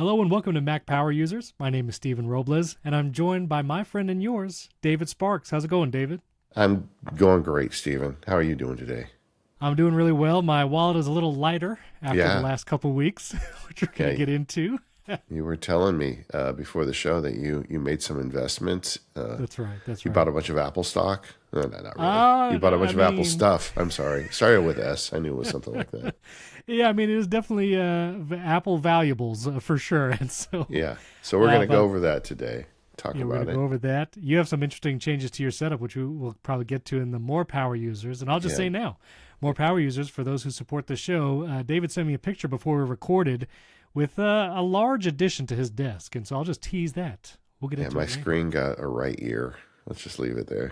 Hello and welcome to Mac Power Users. My name is Stephen Robles, and I'm joined by my friend and yours, David Sparks. How's it going, David? I'm going great, Stephen. How are you doing today? I'm doing really well. My wallet is a little lighter after the Yeah, last couple weeks, which we're going yeah. to get into. You were telling me before the show that you made some investments. That's right. That's You right. bought a bunch of Apple stock. No, not really. Uh, You bought a bunch I of Apple mean, stuff. I'm sorry. Started with S. I knew it was something like that. yeah, I mean, it is definitely Apple valuables for sure. And so, Yeah. So we're gonna go but over that today. Talk yeah, we're going about to it. go over that. You have some interesting changes to your setup, which we will probably get to in the more power users. And I'll just Yeah. say now, more power users, for those who support the show, David sent me a picture before we recorded with a large addition to his desk. And so I'll just tease that. We'll get Yeah. into My it later. screen got a right ear. Let's just leave it there.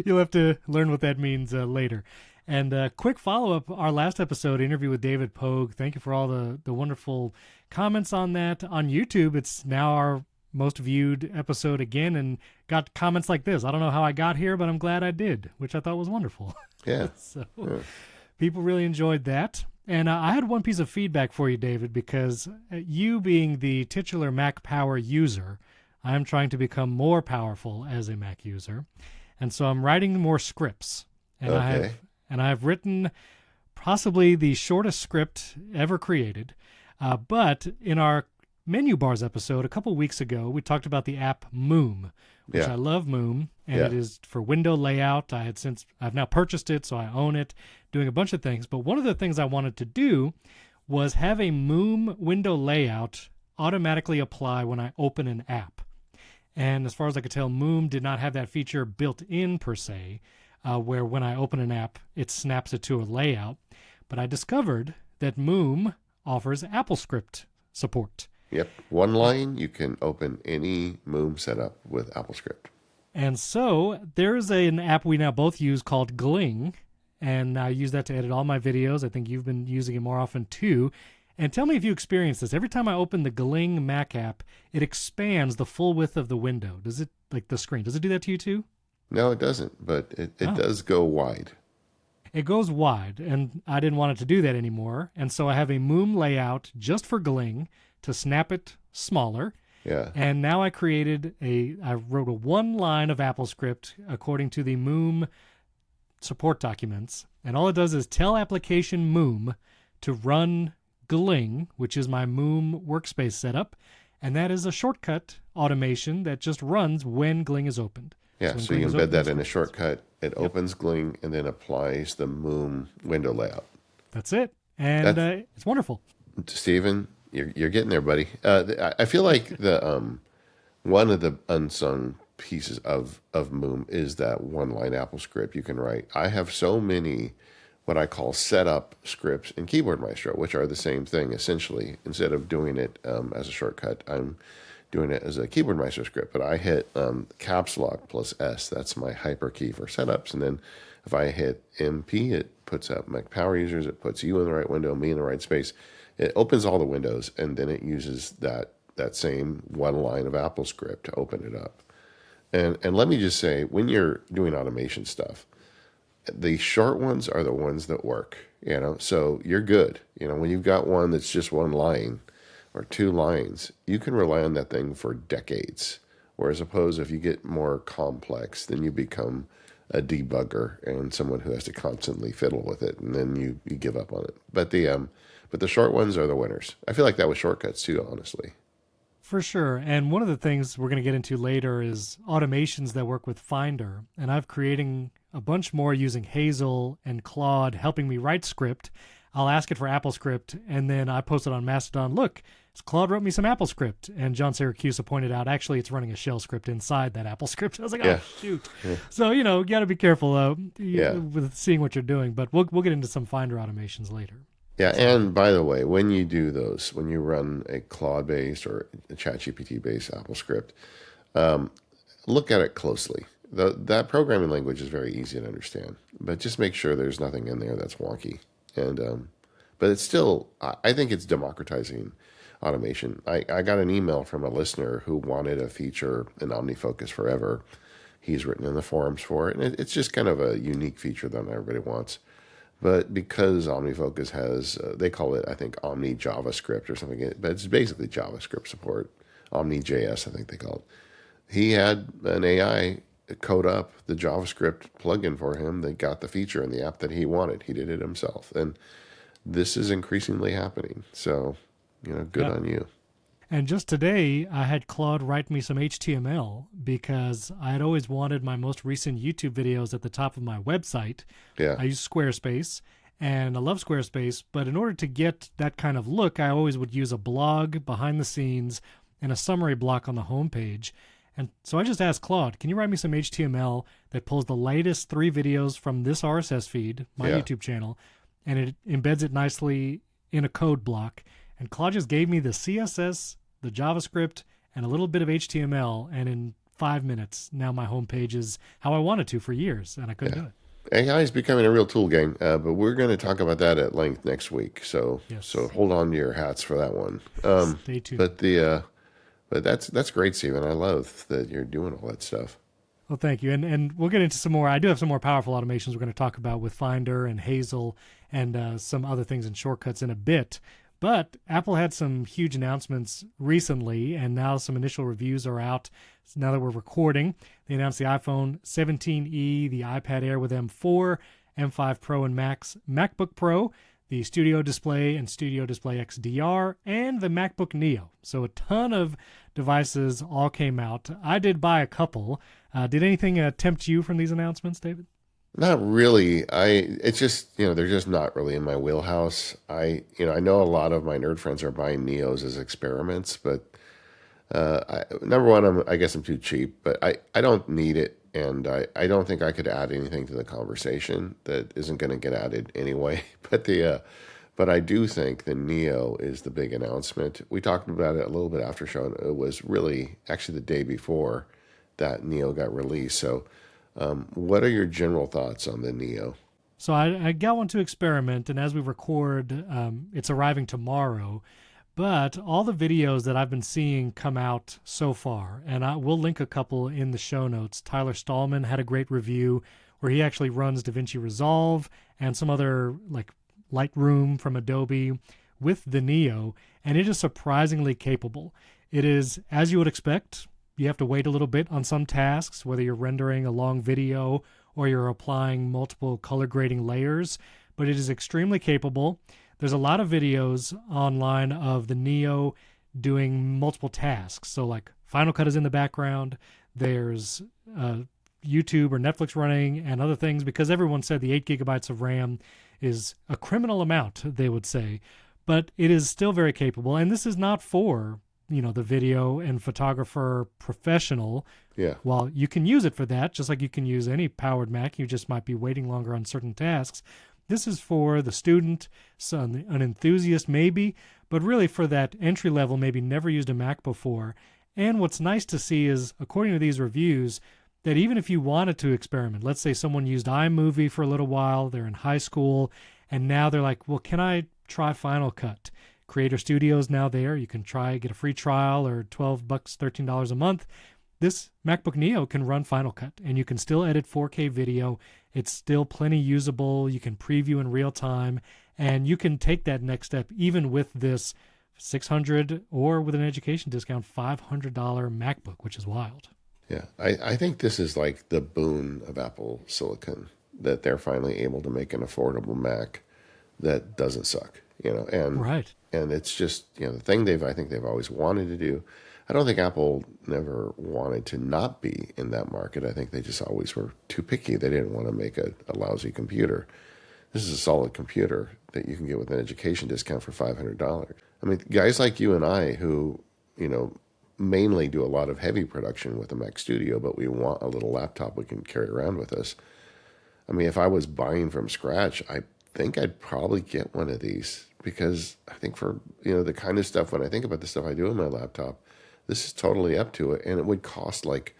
You'll have to learn what that means later. And quick follow-up, our last episode interview with David Pogue. Thank you for all the wonderful comments on that. On YouTube, it's now our most viewed episode again and got comments like this. I don't know how I got here, but I'm glad I did, which I thought was wonderful. Yeah. So Yeah. people really enjoyed that. And I had one piece of feedback for you, David, because you being the titular Mac Power user, I'm trying to become more powerful as a Mac user. And so I'm writing more scripts. And Okay. I have written possibly the shortest script ever created. But in our menu bars episode a couple weeks ago, we talked about the app Moom, which Yeah. I love Moom, and Yeah. it is for window layout. I've now purchased it, so I own it, doing a bunch of things. But one of the things I wanted to do was have a Moom window layout automatically apply when I open an app. And as far as I could tell, Moom did not have that feature built in per se, where when I open an app, it snaps it to a layout. But I discovered that Moom offers AppleScript support. Yep. One line. You can open any Moom setup with AppleScript. And so there's an app we now both use called Gling, and I use that to edit all my videos. I think you've been using it more often too. And tell me if you experience this. Every time I open the Gling Mac app, it expands the full width of the window. Does it, like the screen, does it do that to you too? No, it doesn't, but it Oh. does go wide. It goes wide, and I didn't want it to do that anymore. And so I have a Moom layout just for Gling to snap it smaller. Yeah. And now I wrote a one line of AppleScript according to the Moom support documents. And all it does is tell application Moom to run Gling, which is my Moom workspace setup. And that is a shortcut automation that just runs when Gling is opened. Yeah, when so Gling you is embed open, that it's in a what it does. shortcut. It opens Gling and then applies the Moom window layout. That's it. And That's it's wonderful. Steven, you're getting there, buddy. I feel like the one of the unsung pieces of Moom is that one line AppleScript you can write. I have so many what I call setup scripts in Keyboard Maestro, which are the same thing essentially. Instead of doing it as a shortcut, I'm doing it as a Keyboard Maestro script. But I hit caps lock plus S. That's my hyper key for setups. And then if I hit MP, it puts up Mac Power Users. It puts you in the right window, me in the right space. It opens all the windows, and then it uses that same one line of AppleScript to open it up. And let me just say, when you're doing automation stuff, the short ones are the ones that work. So you're good. When you've got one that's just one line or two lines, you can rely on that thing for decades. Whereas opposed, if you get more complex, then you become a debugger and someone who has to constantly fiddle with it, and then you give up on it. But the short ones are the winners. I feel like that with shortcuts too, honestly. For sure. And one of the things we're going to get into later is automations that work with Finder. And I'm creating a bunch more using Hazel and Claude helping me write script. I'll ask it for AppleScript, and then I post it on Mastodon. Look, Claude wrote me some AppleScript. And John Syracuse pointed out, actually, it's running a shell script inside that AppleScript. I was like, oh, Yeah. shoot. Yeah. So, you got to be careful Yeah. with seeing what you're doing. But we'll get into some Finder automations later. Yeah, and by the way, when you do those, when you run a Claude-based or a ChatGPT-based AppleScript, look at it closely. That programming language is very easy to understand, but just make sure there's nothing in there that's wonky. But it's still, I think it's democratizing automation. I got an email from a listener who wanted a feature in OmniFocus Forever. He's written in the forums for it, and it's just kind of a unique feature that not everybody wants. But because OmniFocus has, they call it, I think, Omni JavaScript or something, but it's basically JavaScript support. OmniJS, I think they call it. He had an AI code up the JavaScript plugin for him that got the feature in the app that he wanted. He did it himself. And this is increasingly happening. So, good on you. And just today, I had Claude write me some HTML because I had always wanted my most recent YouTube videos at the top of my website. Yeah. I use Squarespace, and I love Squarespace, but in order to get that kind of look, I always would use a blog behind the scenes and a summary block on the homepage. And so I just asked Claude, can you write me some HTML that pulls the latest 3 videos from this RSS feed, my YouTube channel, and it embeds it nicely in a code block. And Claude just gave me the CSS, the JavaScript, and a little bit of HTML, and in 5 minutes, now my homepage is how I wanted to for years, and I couldn't do it. AI is becoming a real tool, gang, but we're going to talk about that at length next week. So hold on to your hats for that one. Stay tuned. But that's great, Stephen. I love that you're doing all that stuff. Well, thank you. And we'll get into some more. I do have some more powerful automations we're going to talk about with Finder and Hazel and some other things and shortcuts in a bit. But Apple had some huge announcements recently, and now some initial reviews are out. So now that we're recording, they announced the iPhone 17e, the iPad Air with M4, M5 Pro and Max, MacBook Pro, the Studio Display and Studio Display XDR, and the MacBook Neo. So a ton of devices all came out. I did buy a couple. Did anything tempt you from these announcements, David? Not really. It's just, they're just not really in my wheelhouse. I know a lot of my nerd friends are buying Neos as experiments, but number one, I guess I'm too cheap, but I don't need it. And I don't think I could add anything to the conversation that isn't going to get added anyway. But I do think the Neo is the big announcement. We talked about it a little bit after show. It was really actually the day before that Neo got released. So what are your general thoughts on the Neo? So I got one to experiment, and as we record, it's arriving tomorrow. But all the videos that I've been seeing come out so far, and we'll link a couple in the show notes. Tyler Stalman had a great review where he actually runs DaVinci Resolve and some other like Lightroom from Adobe with the Neo, and it is surprisingly capable. It is, as you would expect, you have to wait a little bit on some tasks, whether you're rendering a long video or you're applying multiple color grading layers, but it is extremely capable. There's a lot of videos online of the Neo doing multiple tasks. So like Final Cut is in the background. There's YouTube or Netflix running and other things, because everyone said the 8 gigabytes of RAM is a criminal amount, they would say. But it is still very capable. And this is not for, the video and photographer professional. Yeah. While you can use it for that, just like you can use any powered Mac, you just might be waiting longer on certain tasks. This is for the student, an enthusiast maybe, but really for that entry level, maybe never used a Mac before. And what's nice to see is, according to these reviews, that even if you wanted to experiment, let's say someone used iMovie for a little while, they're in high school, and now they're like, well, can I try Final Cut? Creator Studio's now there. You can get a free trial, or $12, $13 a month. This MacBook Neo can run Final Cut, and you can still edit 4K video. It's still plenty usable. You can preview in real time, and you can take that next step even with this $600 or with an education discount $500 MacBook, which is wild. Yeah, I think this is like the boon of Apple Silicon, that they're finally able to make an affordable Mac that doesn't suck, and right. And it's just, the thing I think they've always wanted to do. I don't think Apple never wanted to not be in that market. I think they just always were too picky. They didn't want to make a lousy computer. This is a solid computer that you can get with an education discount for $500. I mean, guys like you and I who, mainly do a lot of heavy production with a Mac Studio, but we want a little laptop we can carry around with us. I mean, if I was buying from scratch, I think I'd probably get one of these, because I think for, the kind of stuff, when I think about the stuff I do on my laptop, this is totally up to it, and it would cost like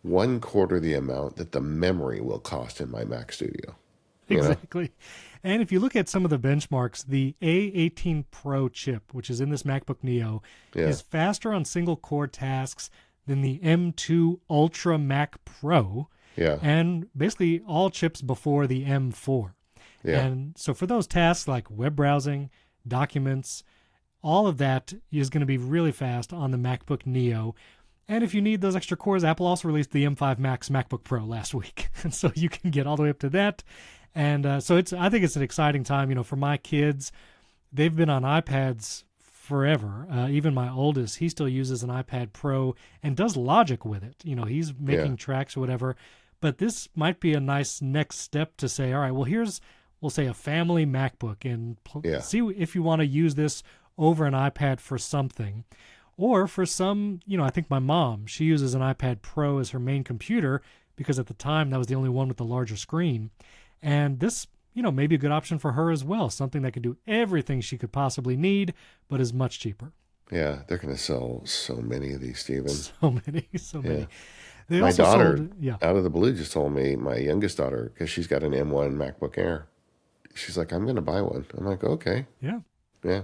1/4 the amount that the memory will cost in my Mac Studio. Exactly. And if you look at some of the benchmarks, the A18 Pro chip, which is in this MacBook Neo, is faster on single-core tasks than the M2 Ultra Mac Pro, and basically all chips before the M4. Yeah. And so for those tasks like web browsing, documents, all of that is going to be really fast on the MacBook Neo. And if you need those extra cores, Apple also released the M5 Max MacBook Pro last week. And so you can get all the way up to that. And so I think it's an exciting time, for my kids. They've been on iPads forever. Even my oldest, he still uses an iPad Pro and does Logic with it. He's making tracks or whatever. But this might be a nice next step to say, all right, well, we'll say a family MacBook, and see if you want to use this over an iPad for something. Or for some, I think my mom, she uses an iPad Pro as her main computer because at the time that was the only one with the larger screen. And this, may be a good option for her as well, something that could do everything she could possibly need, but is much cheaper. Yeah, they're going to sell so many of these, Stephen. So many. They my also daughter, sold, out of the blue, just told me, my youngest daughter, because she's got an M1 MacBook Air. She's like, I'm going to buy one. I'm like, okay. Yeah. Yeah.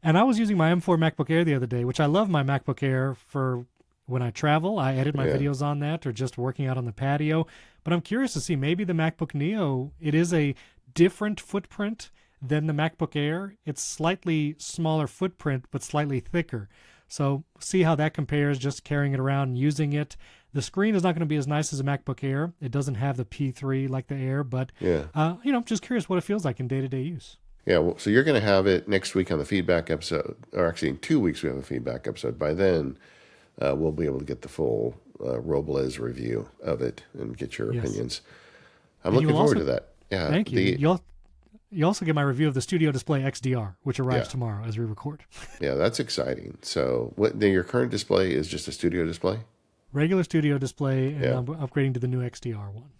And I was using my M4 MacBook Air the other day, which I love my MacBook Air for when I travel. I edit my videos on that or just working out on the patio. But I'm curious to see, maybe the MacBook Neo, it is a different footprint than the MacBook Air. It's slightly smaller footprint, but slightly thicker. So see how that compares, just carrying it around and using it. The screen is not going to be as nice as a MacBook Air. It doesn't have the P3 like the Air, but I'm just curious what it feels like in day-to-day use. Yeah, well, so you're going to have it next week on the feedback episode, or actually in 2 weeks we have a feedback episode. By then, we'll be able to get the full Robles review of it and get your opinions. I'm looking forward to that. Yeah, thank you. You also get my review of the Studio Display XDR, which arrives tomorrow as we record. Yeah, that's exciting. So your current display is just a Studio Display? Regular Studio Display, and I'm upgrading to the new XDR one.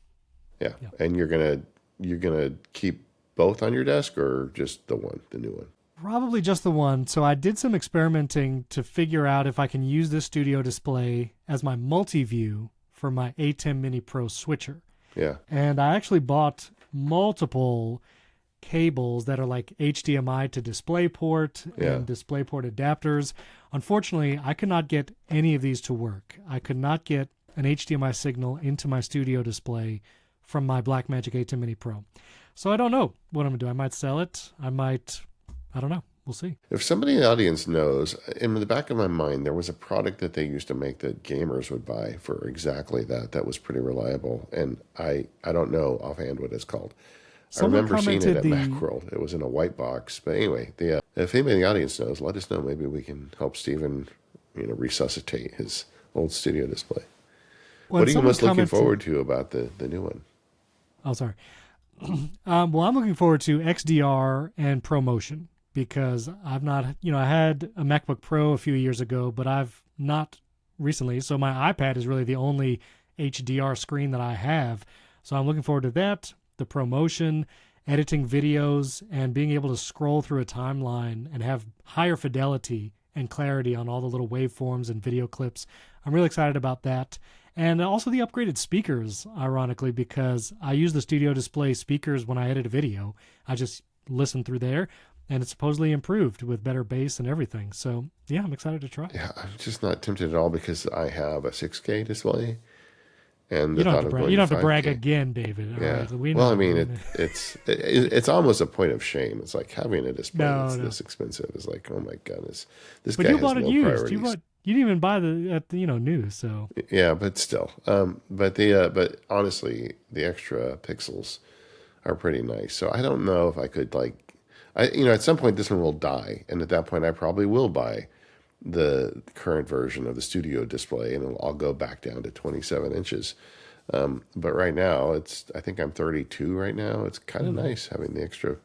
Yeah. And you're gonna keep both on your desk, or just the new one? Probably just the one. So I did some experimenting to figure out if I can use this Studio Display as my multi-view for my A10 Mini Pro switcher. Yeah. And I actually bought multiple cables that are like HDMI to DisplayPort and DisplayPort adapters. Unfortunately, I could not get any of these to work. I could not get an HDMI signal into my Studio Display from my Blackmagic A10 Mini Pro. So I don't know what I'm going to do. I might sell it. I don't know. We'll see. If somebody in the audience knows, in the back of my mind, there was a product that they used to make that gamers would buy for exactly that. That was pretty reliable. And I don't know offhand what it's called. Someone I remember seeing it at commented Macworld. It was in a white box. But anyway, if anybody in the audience knows, let us know. Maybe we can help Stephen, resuscitate his old Studio Display. What are you most looking forward to about the new one? Oh, sorry. Well, I'm looking forward to XDR and ProMotion because I've not, I had a MacBook Pro a few years ago, but I've not recently. So my iPad is really the only HDR screen that I have. So I'm looking forward to that, the ProMotion, editing videos, and being able to scroll through a timeline and have higher fidelity and clarity on all the little waveforms and video clips. I'm really excited about that. And also the upgraded speakers, ironically, because I use the Studio Display speakers when I edit a video. I just listen through there, and it's supposedly improved with better bass and everything. So, yeah, I'm excited to try. Yeah, I'm just not tempted at all because I have a 6K display. And you don't have to brag again, David. Yeah. Right? Well, I mean, it's almost a point of shame. It's like having a display that's this expensive is like, oh my goodness, this guy has no priorities. You didn't even buy new. So yeah, but still, but honestly, the extra pixels are pretty nice. So I don't know if I could at some point this one will die, and at that point I probably will buy the current version of the Studio Display, and I'll go back down to 27 inches. But right now, I think I'm 32 right now. It's kind of nice having the extra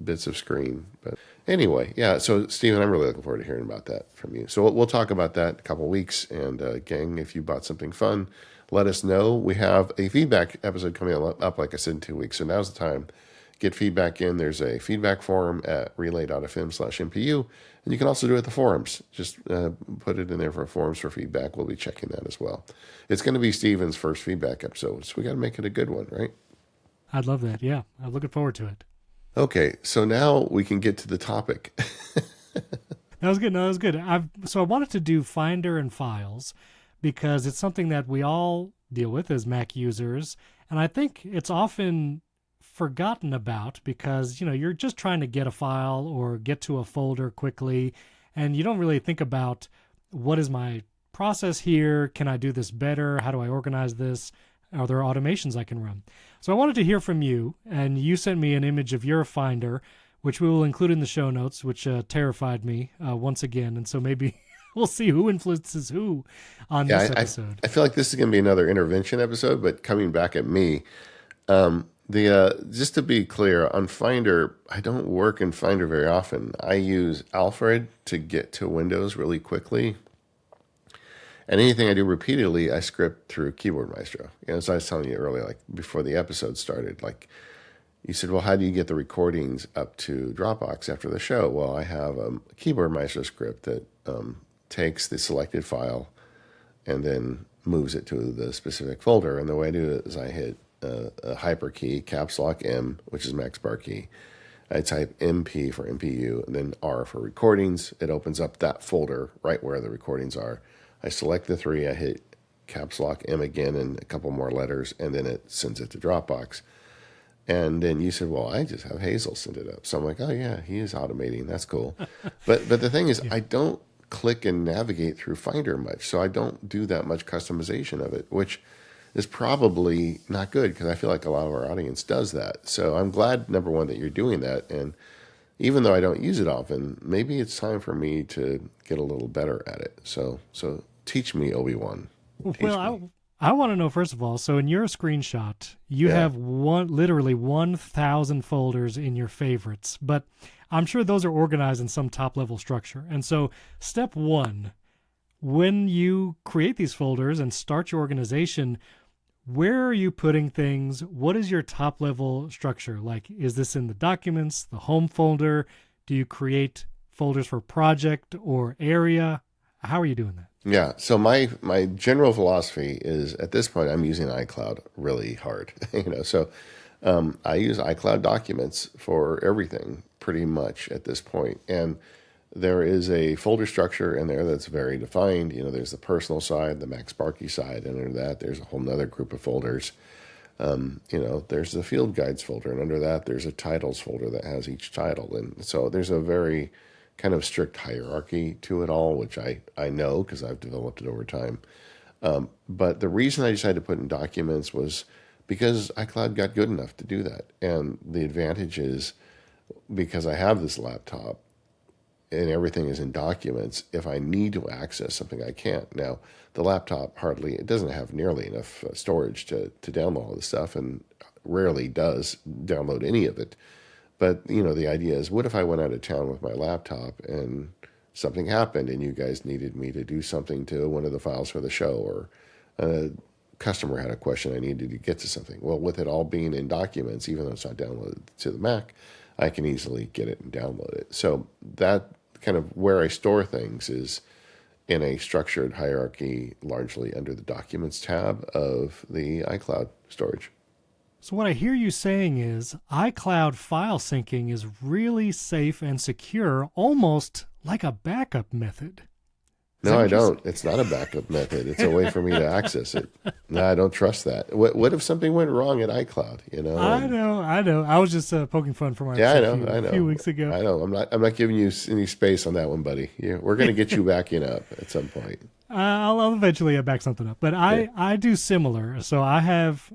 bits of screen. But anyway, yeah. So Stephen, I'm really looking forward to hearing about that from you. So we'll talk about that in a couple of weeks. And gang, if you bought something fun, let us know. We have a feedback episode coming up, like I said, in 2 weeks. So now's the time. Get feedback in. There's a feedback forum at relay.fm/MPU. And you can also do it at the forums. Just put it in there for forums for feedback. We'll be checking that as well. It's going to be Stephen's first feedback episode, so we got to make it a good one, right? I'd love that. Yeah, I'm looking forward to it. Okay, so now we can get to the topic. That was good. No, that was good. I wanted to do Finder and Files because it's something that we all deal with as Mac users, and I think it's often forgotten about because, you're just trying to get a file or get to a folder quickly, and you don't really think about what is my process here? Can I do this better? How do I organize this? Are there automations I can run? So I wanted to hear from you, and you sent me an image of your Finder, which we will include in the show notes, which terrified me once again. And so maybe we'll see who influences who on this episode. I feel like this is going to be another intervention episode, but coming back at me, just to be clear, on Finder, I don't work in Finder very often. I use Alfred to get to Windows really quickly. And anything I do repeatedly, I script through Keyboard Maestro. As I was telling you earlier, like before the episode started, like you said, well, how do you get the recordings up to Dropbox after the show? Well, I have a Keyboard Maestro script that takes the selected file and then moves it to the specific folder. And the way I do it is I hit a hyperkey, caps lock M, which is MacSparky. I type MP for MPU, and then R for recordings. It opens up that folder right where the recordings are. I select the three, I hit caps lock M again and a couple more letters, and then it sends it to Dropbox. And then you said, well, I just have Hazel send it up. So I'm like, oh, yeah, he is automating. That's cool. But the thing is, I don't click and navigate through Finder much, so I don't do that much customization of it, which is probably not good because I feel like a lot of our audience does that. So I'm glad, number one, that you're doing that. And even though I don't use it often, maybe it's time for me to get a little better at it. So teach me, Obi-Wan. Well, I want to know, first of all, so in your screenshot, you have literally 1,000 folders in your favorites, but I'm sure those are organized in some top-level structure. And so step one, when you create these folders and start your organization, where are you putting things? What is your top-level structure? Like, is this in the documents, the home folder? Do you create folders for project or area? How are you doing that? Yeah, so my general philosophy is at this point I'm using iCloud really hard. So I use iCloud documents for everything pretty much at this point. And there is a folder structure in there that's very defined. There's the personal side, the MacSparky side, and under that there's a whole nother group of folders. There's the field guides folder, and under that there's a titles folder that has each title. And so there's a very kind of strict hierarchy to it all, which I know because I've developed it over time. But the reason I decided to put in documents was because iCloud got good enough to do that. And the advantage is because I have this laptop and everything is in documents, if I need to access something, I can't. Now, the laptop it doesn't have nearly enough storage to download all this stuff, and rarely does download any of it. But, the idea is, what if I went out of town with my laptop and something happened and you guys needed me to do something to one of the files for the show, or a customer had a question I needed to get to something? Well, with it all being in documents, even though it's not downloaded to the Mac, I can easily get it and download it. So that kind of where I store things is in a structured hierarchy, largely under the Documents tab of the iCloud storage. So what I hear you saying is iCloud file syncing is really safe and secure, almost like a backup method. No, I don't. It's not a backup method. It's a way for me to access it. No, I don't trust that. What if something went wrong at iCloud? I know. I was just poking fun for my a few weeks ago. I know. I'm not giving you any space on that one, buddy. We're going to get you backing up at some point. I'll eventually back something up, but I do similar. So I have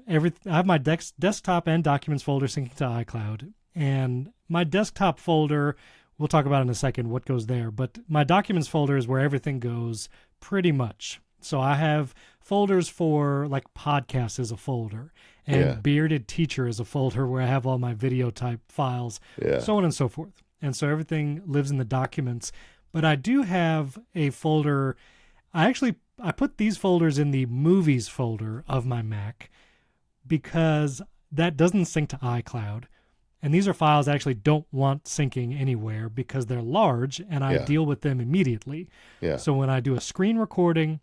my desktop and documents folder syncing to iCloud, and my desktop folder, we'll talk about in a second what goes there, but my documents folder is where everything goes pretty much. So I have folders for like podcasts as a folder, and Bearded Teacher is a folder where I have all my video type files, so on and so forth. And so everything lives in the documents, but I do have a folder. I put these folders in the movies folder of my Mac because that doesn't sync to iCloud. And these are files I actually don't want syncing anywhere because they're large and I deal with them immediately. Yeah. So when I do a screen recording,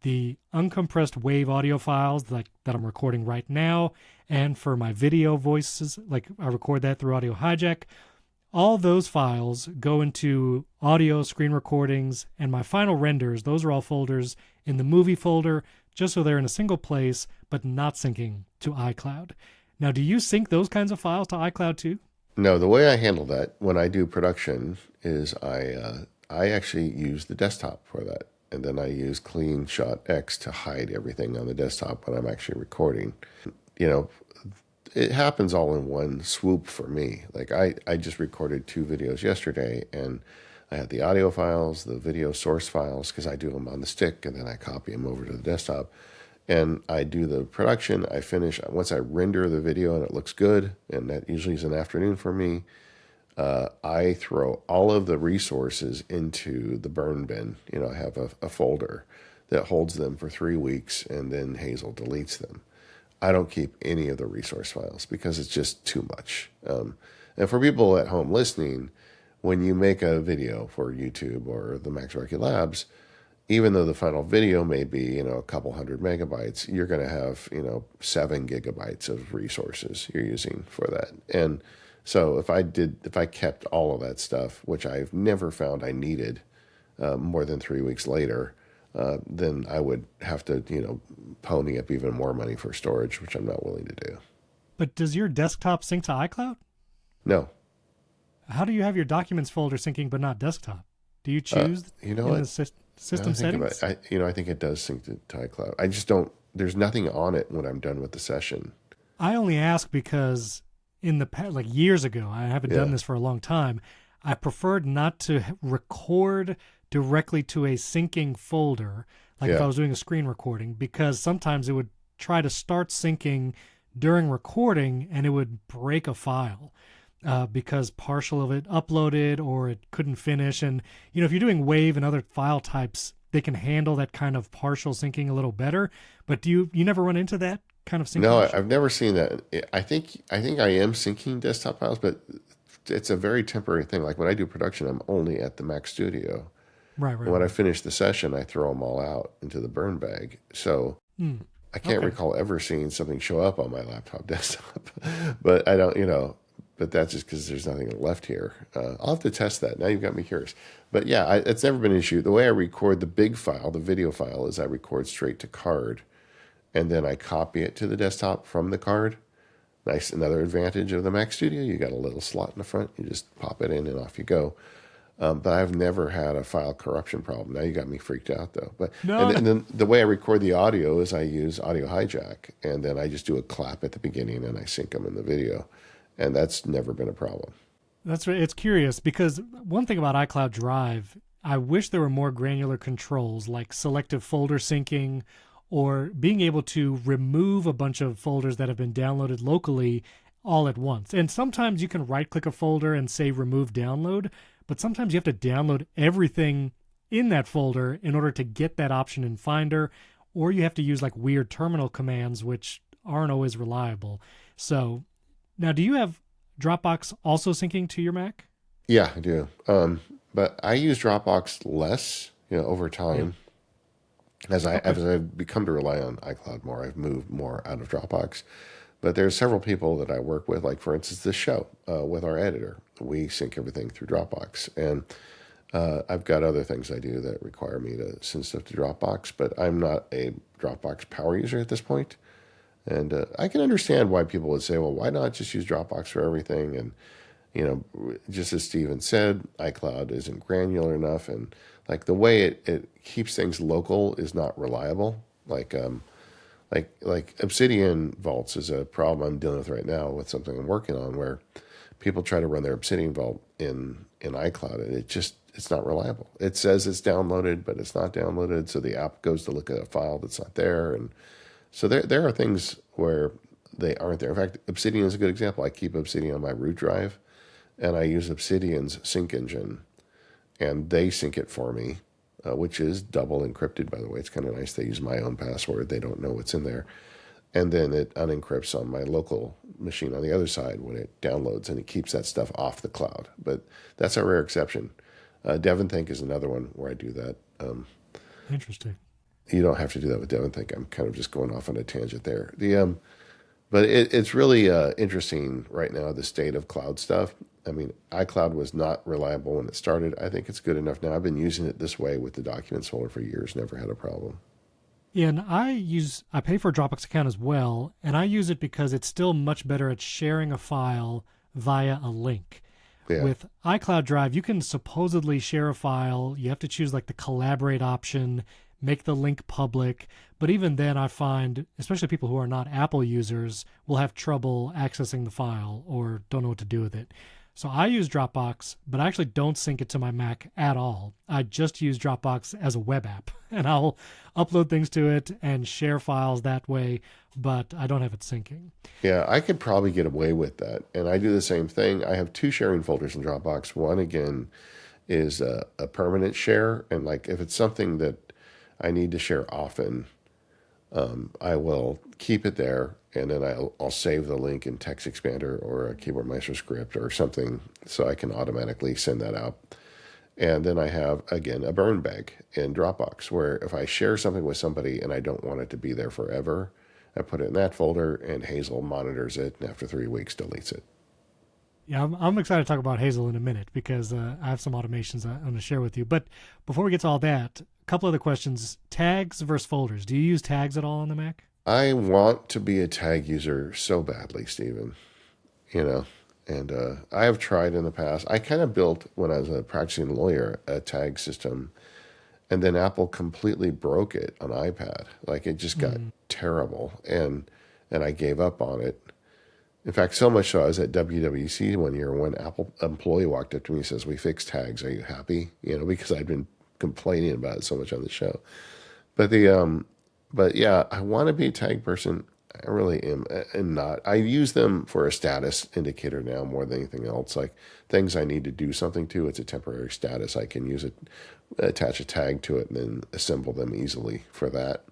the uncompressed wave audio files that I'm recording right now, and for my video voices, like I record that through Audio Hijack, all those files go into audio screen recordings, and my final renders, those are all folders in the movie folder, just so they're in a single place, but not syncing to iCloud. Now, do you sync those kinds of files to iCloud too? No, the way I handle that when I do production is I actually use the desktop for that, and then I use Clean Shot X to hide everything on the desktop when I'm actually recording. You know, it happens all in one swoop for me. Like I just recorded 2 videos yesterday, and I had the audio files, the video source files, because I do them on the stick, and then I copy them over to the desktop. And I do the production. I finish once I render the video and it looks good, and that usually is an afternoon for me. I throw all of the resources into the burn bin. You know, I have a folder that holds them for 3 weeks, and then Hazel deletes them. I don't keep any of the resource files because it's just too much. And for people at home listening, when you make a video for YouTube or the MacSparky Labs, even though the final video may be, you know, a couple 100 MB, you're going to have, you know, 7 GB of resources you're using for that. And so if I kept all of that stuff, which I've never found I needed more than 3 weeks later, then I would have to, you know, pony up even more money for storage, which I'm not willing to do. But does your desktop sync to iCloud? No. How do you have your documents folder syncing but not desktop? Do you choose you know in what? the system settings? I think it does sync to iCloud. I just don't. There's nothing on it when I'm done with the session. I only ask because in the past, like years ago, I haven't done this for a long time. I preferred not to record directly to a syncing folder, like if I was doing a screen recording, because sometimes it would try to start syncing during recording and it would break a file. Because partial of it uploaded or it couldn't finish. And, you know, if you're doing WAV and other file types, they can handle that kind of partial syncing a little better. But do you never run into that kind of syncing? No, I've never seen that. I think I am syncing desktop files, but it's a very temporary thing. Like when I do production, I'm only at the Mac Studio. Right. And when I finish the session, I throw them all out into the burn bag. So I can't recall ever seeing something show up on my laptop desktop. But I don't, you know. But that's just because there's nothing left here. I'll have to test that. Now you've got me curious. But yeah, it's never been an issue. The way I record the big file, the video file, is I record straight to card, and then I copy it to the desktop from the card. Nice, another advantage of the Mac Studio. You got a little slot in the front. You just pop it in and off you go. But I've never had a file corruption problem. Now you got me freaked out though. But and then the way I record the audio is I use Audio Hijack, and then I just do a clap at the beginning and I sync them in the video. And that's never been a problem. That's right. It's curious because one thing about iCloud Drive, I wish there were more granular controls like selective folder syncing or being able to remove a bunch of folders that have been downloaded locally all at once. And sometimes you can right-click a folder and say remove download, but sometimes you have to download everything in that folder in order to get that option in Finder, or you have to use like weird terminal commands, which aren't always reliable. So now, do you have Dropbox also syncing to your Mac? Yeah, I do. But I use Dropbox less, you know, over time. As I've become to rely on iCloud more, I've moved more out of Dropbox. But there's several people that I work with, like for instance, this show with our editor. We sync everything through Dropbox, and I've got other things I do that require me to send stuff to Dropbox. But I'm not a Dropbox power user at this point. And I can understand why people would say, well, why not just use Dropbox for everything? And, you know, just as Steven said, iCloud isn't granular enough. And like the way it keeps things local is not reliable. Like Obsidian Vaults is a problem I'm dealing with right now with something I'm working on where people try to run their Obsidian Vault in iCloud, and it's not reliable. It says it's downloaded, but it's not downloaded. So the app goes to look at a file that's not there. And so there are things where they aren't there. In fact, Obsidian is a good example. I keep Obsidian on my root drive, and I use Obsidian's sync engine, and they sync it for me, which is double encrypted, by the way. It's kind of nice. They use my own password. They don't know what's in there. And then it unencrypts on my local machine on the other side when it downloads, and it keeps that stuff off the cloud. But that's a rare exception. DEVOnTech is another one where I do that. Interesting. You don't have to do that with DEVOnTech. I'm kind of just going off on a tangent there. But it's really interesting right now, the state of cloud stuff. I mean, iCloud was not reliable when it started. I think it's good enough now. I've been using it this way with the documents folder for years, never had a problem. And I pay for a Dropbox account as well, and I use it because it's still much better at sharing a file via a link. Yeah. With iCloud Drive, you can supposedly share a file. You have to choose like the collaborate option, make the link public. But even then, I find, especially people who are not Apple users, will have trouble accessing the file or don't know what to do with it. So I use Dropbox, but I actually don't sync it to my Mac at all. I just use Dropbox as a web app, and I'll upload things to it and share files that way, but I don't have it syncing. Yeah, I could probably get away with that. And I do the same thing. I have two sharing folders in Dropbox. One, again, is a permanent share. And like if it's something that I need to share often, I will keep it there, and then I'll save the link in Text Expander or a Keyboard Maestro script or something so I can automatically send that out. And then I have, again, a burn bag in Dropbox where if I share something with somebody and I don't want it to be there forever, I put it in that folder and Hazel monitors it, and after 3 weeks deletes it. Yeah, I'm excited to talk about Hazel in a minute because I have some automations I'm going to share with you. But before we get to all that, a couple other questions. Tags versus folders. Do you use tags at all on the Mac? I want to be a tag user so badly, Stephen, and I have tried in the past. I kind of built, when I was a practicing lawyer, a tag system, and then Apple completely broke it on iPad. Like it just got terrible, and I gave up on it. In fact, so much so I was at WWC one year when Apple employee walked up to me and says, "We fixed tags. Are you happy?" Because I'd been complaining about it so much on the show. But yeah, I want to be a tag person. I really am not. I use them for a status indicator now more than anything else. Like things I need to do something to, it's a temporary status. I can use it, attach a tag to it, and then assemble them easily for that.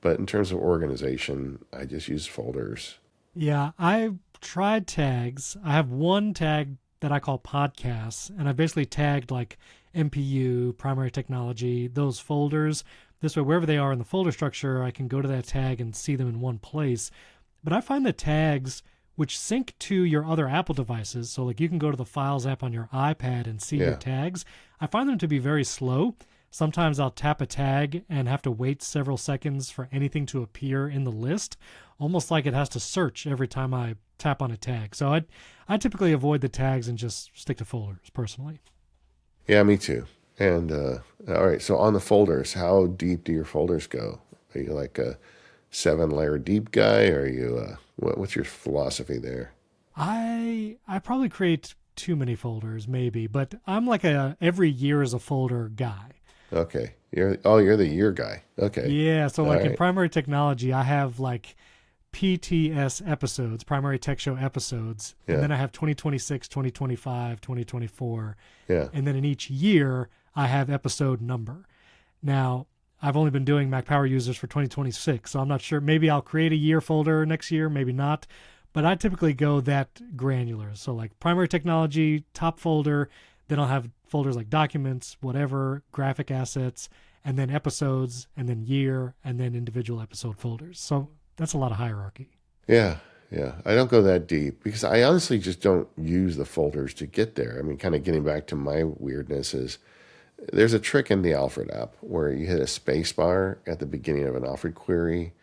But in terms of organization, I just use folders. Yeah, I've tried tags. I have one tag that I call podcasts, and I basically tagged like MPU, primary technology, those folders. This way, wherever they are in the folder structure, I can go to that tag and see them in one place. But I find the tags which sync to your other Apple devices, so like you can go to the Files app on your iPad and see your tags, I find them to be very slow. Sometimes I'll tap a tag and have to wait several seconds for anything to appear in the list, almost like it has to search every time I tap on a tag. So I typically avoid the tags and just stick to folders, personally. Yeah, me too. And all right, so on the folders, how deep do your folders go? Are you like a 7-layer deep guy, or are you what's your philosophy there? I probably create too many folders, maybe, but I'm like a every year is a folder guy. Okay, you're the year guy. Okay, Yeah, so all like in right. primary technology, I have like PTS episodes, primary tech show episodes, Yeah. and then I have 2026, 2025, 2024, Yeah, and then in each year I have episode number. Now, I've only been doing Mac Power Users for 2026, so I'm not sure. Maybe I'll create a year folder next year, maybe not. But I typically go that granular. So like primary technology, top folder, then I'll have folders like documents, whatever, graphic assets, and then episodes, and then year, and then individual episode folders. So that's a lot of hierarchy. yeah, yeah. I don't go that deep because I honestly just don't use the folders to get there. I mean, kind of getting back to my weirdness is there's a trick in the Alfred app where you hit a space bar at the beginning of an Alfred query,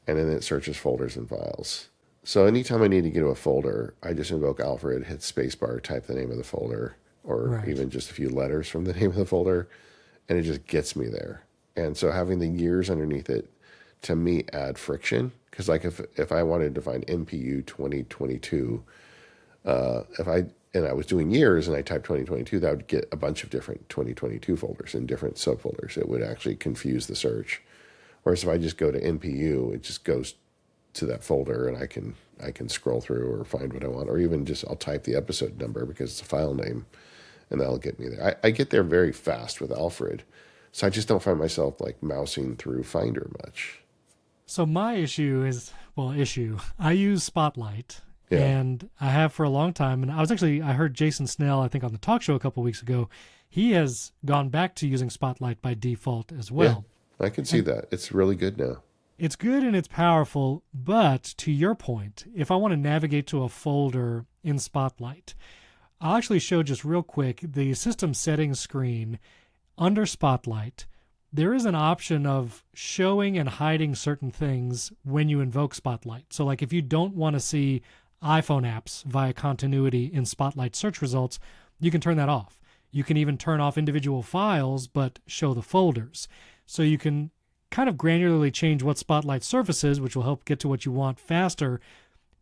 and then it searches folders and files. So anytime I need to get to a folder, I just invoke Alfred, hit spacebar, type the name of the folder, or Right. even just a few letters from the name of the folder, and it just gets me there. And so having the years underneath it, to me, add friction. Because like if I wanted to find MPU 2022, and I was doing years and I typed 2022, that would get a bunch of different 2022 folders in different subfolders. It would actually confuse the search. Whereas if I just go to NPU, it just goes to that folder and I can scroll through or find what I want, or even just I'll type the episode number because it's a file name, and that'll get me there. I get there very fast with Alfred, so I just don't find myself like mousing through Finder much. So my issue, I use Spotlight. Yeah. And I have for a long time. And I heard Jason Snell, I think on the talk show a couple of weeks ago, he has gone back to using Spotlight by default as well. Yeah, I can see that. It's really good now. It's good and it's powerful, but to your point, if I want to navigate to a folder in Spotlight, I'll actually show just real quick the system settings screen under Spotlight. there is an option of showing and hiding certain things when you invoke Spotlight. So like if you don't want to see iPhone apps via continuity in Spotlight search results, you can turn that off. You can even turn off individual files but show the folders. So you can kind of granularly change what Spotlight surfaces, which will help get to what you want faster.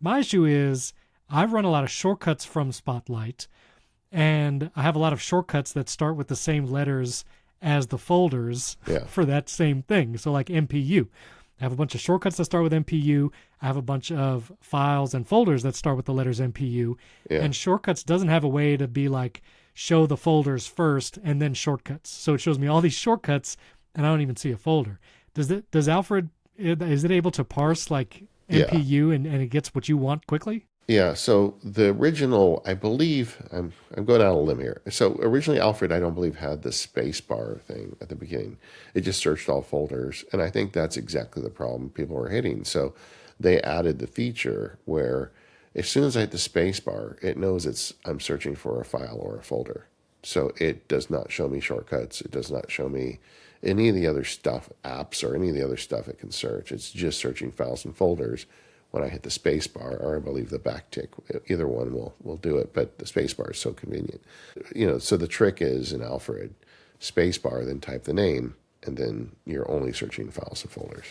My issue is I've run a lot of shortcuts from Spotlight, and I have a lot of shortcuts that start with the same letters as the folders for that same thing. So like MPU. I have a bunch of shortcuts that start with MPU. I have a bunch of files and folders that start with the letters MPU. Yeah. And shortcuts doesn't have a way to be like show the folders first and then shortcuts. So it shows me all these shortcuts and I don't even see a folder. Does Alfred, is it able to parse like MPU and it gets what you want quickly? Yeah, so the original, I believe, I'm going out on a limb here. So originally Alfred, I don't believe, had the space bar thing at the beginning. It just searched all folders, and I think that's exactly the problem people were hitting. So they added the feature where as soon as I hit the space bar, it knows I'm searching for a file or a folder. So it does not show me shortcuts. It does not show me any of the other stuff, apps or any of the other stuff it can search. It's just searching files and folders. When I hit the space bar, or I believe the back tick, either one will do it, but the space bar is so convenient. So the trick is in Alfred, space bar, then type the name, and then you're only searching files and folders.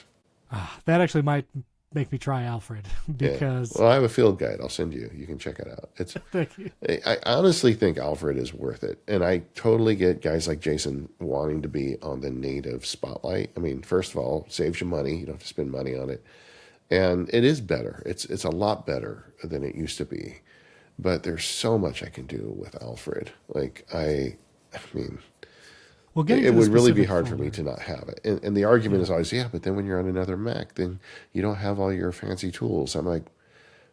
That actually might make me try Alfred because... Yeah. Well, I have a field guide. I'll send you. You can check it out. Thank you. I honestly think Alfred is worth it, and I totally get guys like Jason wanting to be on the native Spotlight. I mean, first of all, saves you money. You don't have to spend money on it. And it is better. It's a lot better than it used to be. But there's so much I can do with Alfred. Like, I mean, it would really be hard for me to not have it. And the argument is always, but then when you're on another Mac, then you don't have all your fancy tools. I'm like,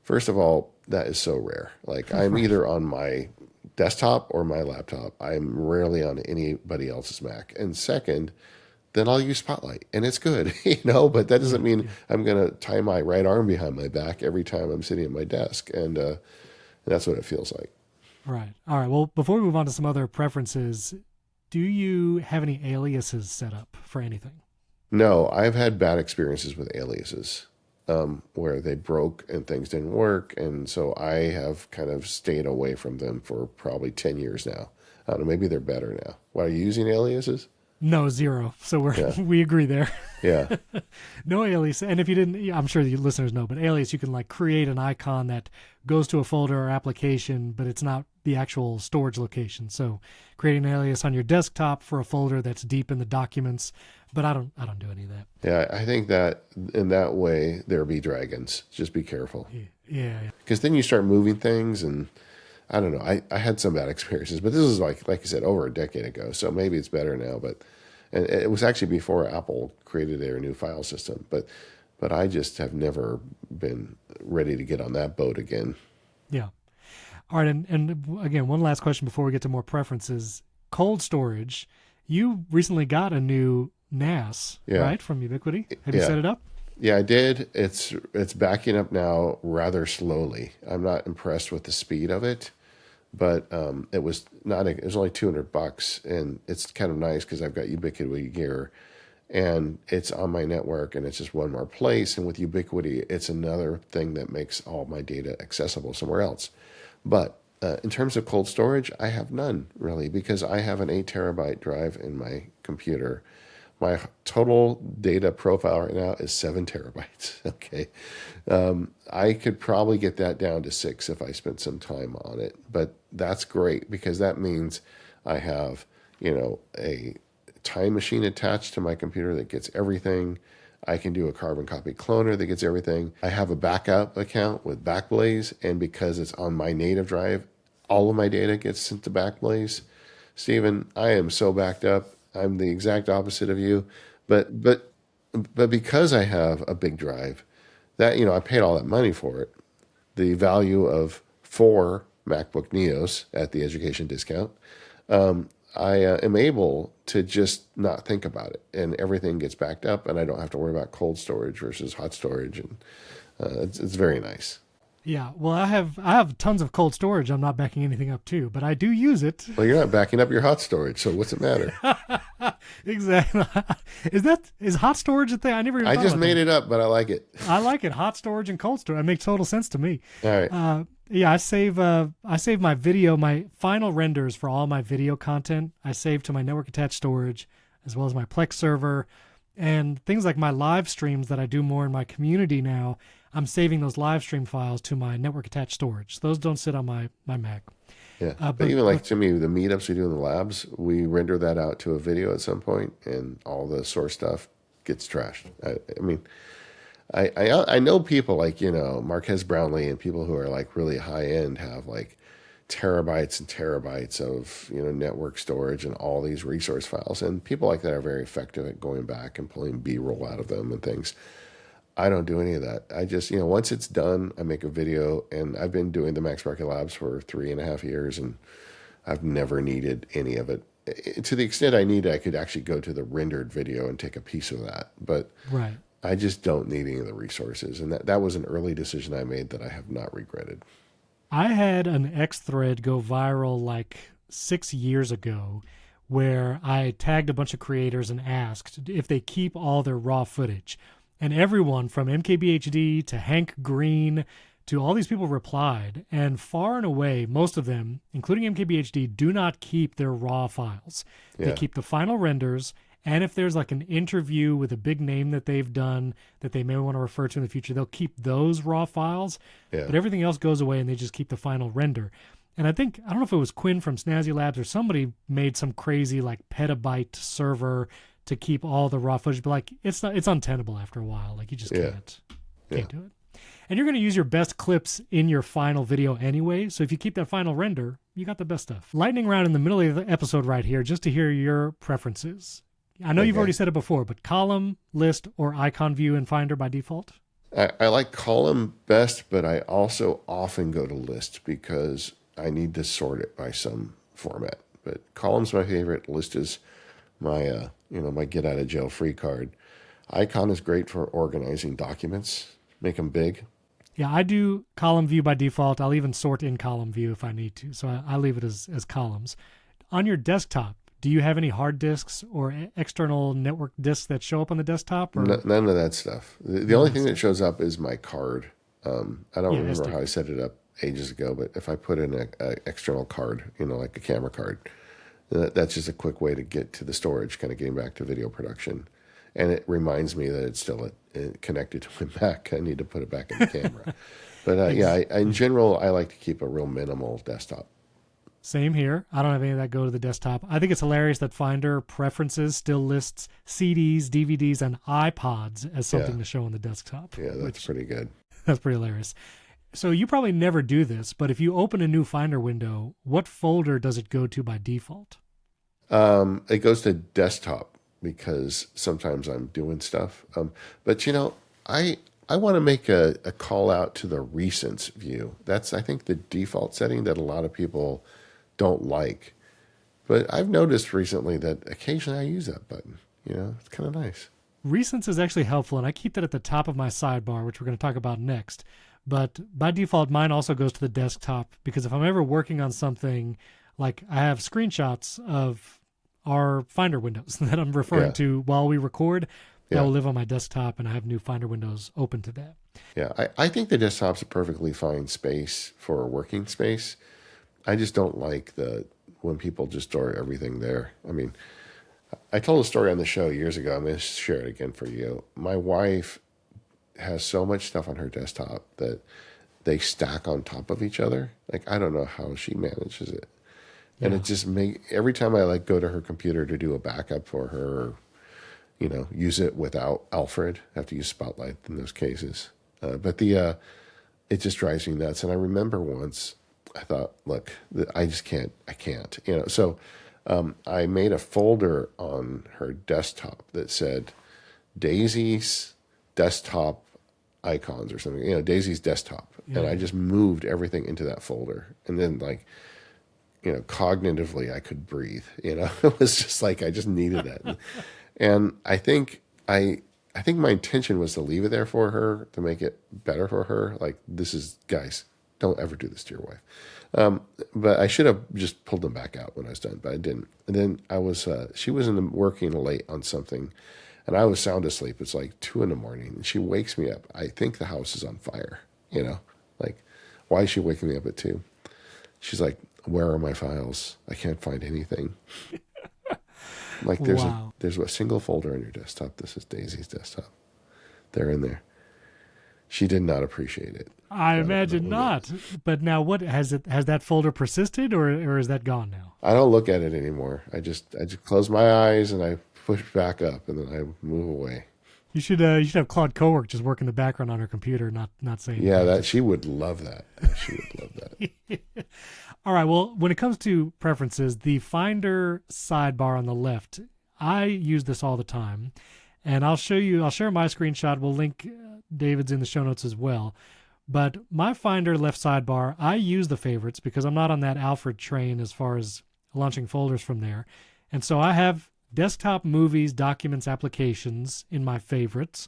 first of all, that is so rare. Like, I'm either on my desktop or my laptop. I'm rarely on anybody else's Mac. And second, then I'll use Spotlight, and it's good, but that doesn't mean I'm going to tie my right arm behind my back every time I'm sitting at my desk, and that's what it feels like. Right. All right. Well, before we move on to some other preferences, do you have any aliases set up for anything? No, I've had bad experiences with aliases where they broke and things didn't work, and so I have kind of stayed away from them for probably 10 years now. I don't know, maybe they're better now. Why, are you using aliases? No, zero. So we agree there. Yeah. No alias. And if you didn't, I'm sure the listeners know, but alias, you can like create an icon that goes to a folder or application, but it's not the actual storage location. So creating an alias on your desktop for a folder that's deep in the documents, but I don't do any of that. Yeah, I think that in that way there be dragons. Just be careful. Yeah. Because then you start moving things, and I don't know. I had some bad experiences, but this was like you said, over a decade ago. So maybe it's better now. And it was actually before Apple created their new file system. But I just have never been ready to get on that boat again. Yeah. All right. And again, one last question before we get to more preferences. Cold storage. You recently got a new NAS, right, from Ubiquiti. Have you set it up? Yeah, I did. It's backing up now rather slowly. I'm not impressed with the speed of it, but it was only $200, and it's kind of nice because I've got Ubiquiti gear, and it's on my network, and it's just one more place. And with Ubiquiti, it's another thing that makes all my data accessible somewhere else. But in terms of cold storage, I have none really, because I have an 8 terabyte drive in my computer. My total data profile right now is 7 terabytes. Okay. I could probably get that down to 6 if I spent some time on it, but that's great because that means I have, a time machine attached to my computer that gets everything. I can do a carbon copy cloner that gets everything. I have a backup account with Backblaze, and because it's on my native drive, all of my data gets sent to Backblaze. Stephen, I am so backed up. I'm the exact opposite of you, but because I have a big drive, that I paid all that money for it, the value of 4 MacBook Neos at the education discount, I am able to just not think about it, and everything gets backed up, and I don't have to worry about cold storage versus hot storage, and it's very nice. Yeah, well, I have tons of cold storage. I'm not backing anything up too, but I do use it. Well, you're not backing up your hot storage, so what's it matter? Exactly. Is hot storage a thing? I never even I thought just about made that. it up, but I like it. I like it. Hot storage and cold storage. It makes total sense to me. All right. Yeah, I save my video, my final renders for all my video content. I save to my network attached storage, as well as my Plex server, and things like my live streams that I do more in my community now. I'm saving those live stream files to my network attached storage. Those don't sit on my Mac. Yeah. Uh, But but even like to me, the meetups we do in the labs, we render that out to a video at some point, and all the source stuff gets trashed. I mean, I know people like, Marquez Brownlee and people who are like really high end have like terabytes and terabytes of, network storage and all these resource files. And people like that are very effective at going back and pulling B-roll out of them and things. I don't do any of that. I just, once it's done, I make a video, and I've been doing the MacSparky Labs for 3.5 years, and I've never needed any of it. To the extent I need it, I could actually go to the rendered video and take a piece of that. But right. I just don't need any of the resources. And that was an early decision I made that I have not regretted. I had an X thread go viral like 6 years ago where I tagged a bunch of creators and asked if they keep all their raw footage. And everyone from MKBHD to Hank Green to all these people replied. And far and away, most of them, including MKBHD, do not keep their raw files. Yeah. They keep the final renders. And if there's like an interview with a big name that they've done that they may want to refer to in the future, they'll keep those raw files. Yeah. But everything else goes away and they just keep the final render. And I don't know if it was Quinn from Snazzy Labs or somebody made some crazy like petabyte server to keep all the raw footage, but like it's untenable after a while. Like you just can't do it. And you're going to use your best clips in your final video anyway. So if you keep that final render, you got the best stuff. Lightning round in the middle of the episode right here, just to hear your preferences. I know you've already said it before, but column, list, or icon view in Finder by default? I like column best, but I also often go to list because I need to sort it by some format. But column's my favorite. List is my my get out of jail free card. Icon is great for organizing documents, make them big. Yeah, I do column view by default. I'll even sort in column view if I need to. So I leave it as columns. On your desktop, do you have any hard disks or external network disks that show up on the desktop? Or? None of that stuff. The only thing that shows up is my card. I don't remember SD. how I set it up ages ago, but if I put in an external card, like a camera card, that's just a quick way to get to the storage, kind of getting back to video production. And it reminds me that it's still connected to my Mac. I need to put it back in the camera. But in general, I like to keep a real minimal desktop. Same here. I don't have any of that go to the desktop. I think it's hilarious that Finder preferences still lists CDs, DVDs, and iPods as something to show on the desktop. Yeah, that's pretty good. That's pretty hilarious. So you probably never do this, but if you open a new Finder window, what folder does it go to by default? It goes to desktop because sometimes I'm doing stuff. But I want to make a call out to the recents view. That's, I think, the default setting that a lot of people don't like. But I've noticed recently that occasionally I use that button. It's kind of nice. Recents is actually helpful, and I keep that at the top of my sidebar, which we're going to talk about next. But by default, mine also goes to the desktop because if I'm ever working on something, like I have screenshots of our Finder windows that I'm referring to while we record, that will live on my desktop, and I have new Finder windows open to that. Yeah, I think the desktop's a perfectly fine space for a working space. I just don't like when people just store everything there. I mean, I told a story on the show years ago. I'm going to share it again for you. My wife has so much stuff on her desktop that they stack on top of each other. Like, I don't know how she manages it. And it just every time I go to her computer to do a backup for her, or, use it without Alfred, I have to use Spotlight in those cases. But it just drives me nuts. And I remember once I thought, look, I can't. So I made a folder on her desktop that said Daisy's desktop icons or something, Daisy's desktop. Yeah. And I just moved everything into that folder. And then cognitively I could breathe, it was just like, I just needed that. And I think my intention was to leave it there for her, to make it better for her. Like, guys, Don't ever do this to your wife. But I should have just pulled them back out when I was done, but I didn't. And then she was working late on something, and I was sound asleep. It's like 2 a.m, and she wakes me up. I think the house is on fire, like, why is she waking me up at 2? She's like, where are my files? I can't find anything. Like, there's a single folder on your desktop. This is Daisy's desktop. They're in there. She did not appreciate it. I imagine not. But now, what has that folder persisted, or is that gone now? I don't look at it anymore. I just close my eyes and I push back up, and then I move away. You should have Claude Cowork just work in the background on her computer, not saying. Yeah, she would love that. She would love that. All right. Well, when it comes to preferences, the Finder sidebar on the left, I use this all the time, and I'll share my screenshot. We'll link David's in the show notes as well. But my Finder left sidebar, I use the favorites because I'm not on that Alfred train as far as launching folders from there. And so I have desktop, movies, documents, applications in my favorites.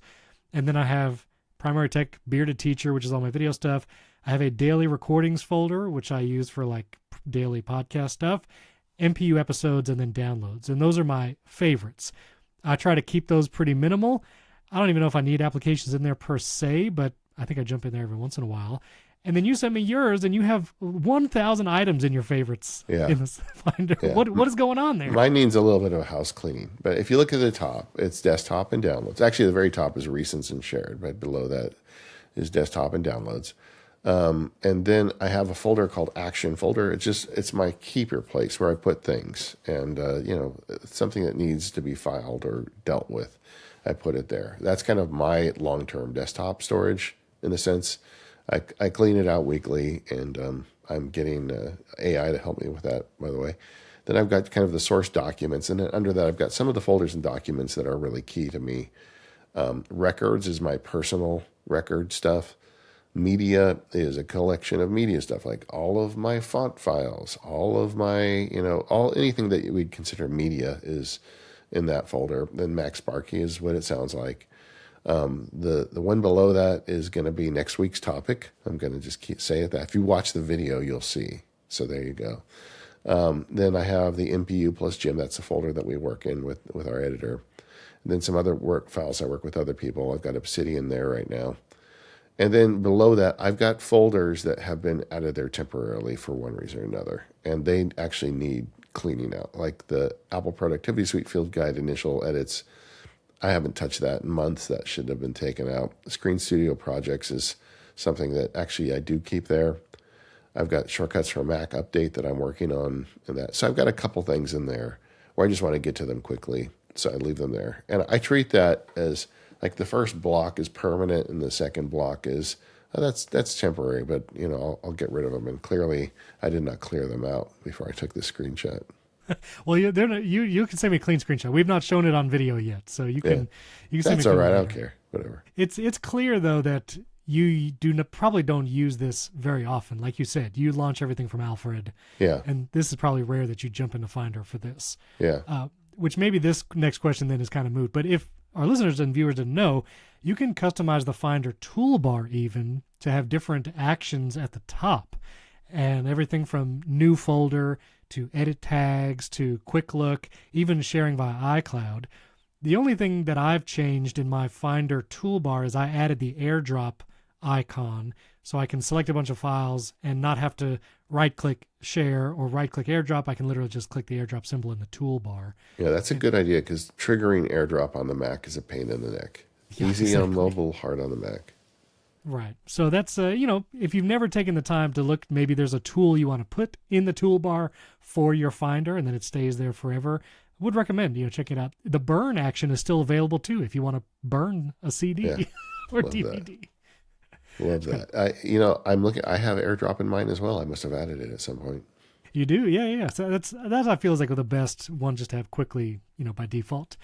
And then I have Primary Tech, Bearded Teacher, which is all my video stuff. I have a daily recordings folder, which I use for like daily podcast stuff, MPU episodes, and then downloads. And those are my favorites. I try to keep those pretty minimal. I don't even know if I need applications in there per se, but I think I jump in there every once in a while. And then you sent me yours, and you have 1,000 items in your favorites in this Finder. Yeah. What is going on there? Mine needs a little bit of a house cleaning. But if you look at the top, it's desktop and downloads. Actually, the very top is recents and shared. Right below that is desktop and downloads. And then I have a folder called Action Folder. It's my keeper place where I put things. And, something that needs to be filed or dealt with, I put it there. That's kind of my long-term desktop storage in a sense. I clean it out weekly, and I'm getting AI to help me with that, by the way. Then I've got kind of the source documents, and then under that I've got some of the folders and documents that are really key to me. Records is my personal record stuff. Media is a collection of media stuff, like all of my font files, all of my, anything that we'd consider media is in that folder. Then MacSparky is what it sounds like. The one below that is going to be next week's topic. I'm going to just keep saying that. If you watch the video, you'll see. So there you go. Then I have the MPU plus Jim. That's the folder that we work in with our editor. And then some other work files. I work with other people. I've got Obsidian there right now. And then below that, I've got folders that have been added there temporarily for one reason or another. And they actually need cleaning out. Like the Apple Productivity Suite Field Guide initial edits. I haven't touched that in months. That should have been taken out. Screen Studio Projects is something that actually I do keep there. I've got shortcuts for Mac Update that I'm working on and that. So I've got a couple things in there where I just want to get to them quickly. So I leave them there. And I treat that as like the first block is permanent and the second block is, that's temporary, but I'll get rid of them. And clearly I did not clear them out before I took this screenshot. Well, you can send me a clean screenshot. We've not shown it on video yet, so you can send me. That's all right. I don't care. Whatever. It's clear though that you probably don't use this very often. Like you said, you launch everything from Alfred. Yeah. And this is probably rare that you jump into Finder for this. Yeah. Which maybe this next question then is kind of moot. But if our listeners and viewers didn't know, you can customize the Finder toolbar even to have different actions at the top, and everything from new folder to edit tags to quick look, even sharing via iCloud. The only thing that I've changed in my Finder toolbar is I added the AirDrop icon so I can select a bunch of files and not have to right-click share or right-click AirDrop. I can literally just click the AirDrop symbol in the toolbar. Yeah, that's a good idea because triggering AirDrop on the Mac is a pain in the neck. Yeah, Easy exactly. on mobile, hard on the Mac. Right. So that's, if you've never taken the time to look, maybe there's a tool you want to put in the toolbar for your Finder and then it stays there forever. I would recommend, check it out. The burn action is still available too if you want to burn a CD or Love DVD. That. Love that. I'm looking, I have AirDrop in mine as well. I must have added it at some point. You do? Yeah. So that's I feel like the best one just to have quickly, by default.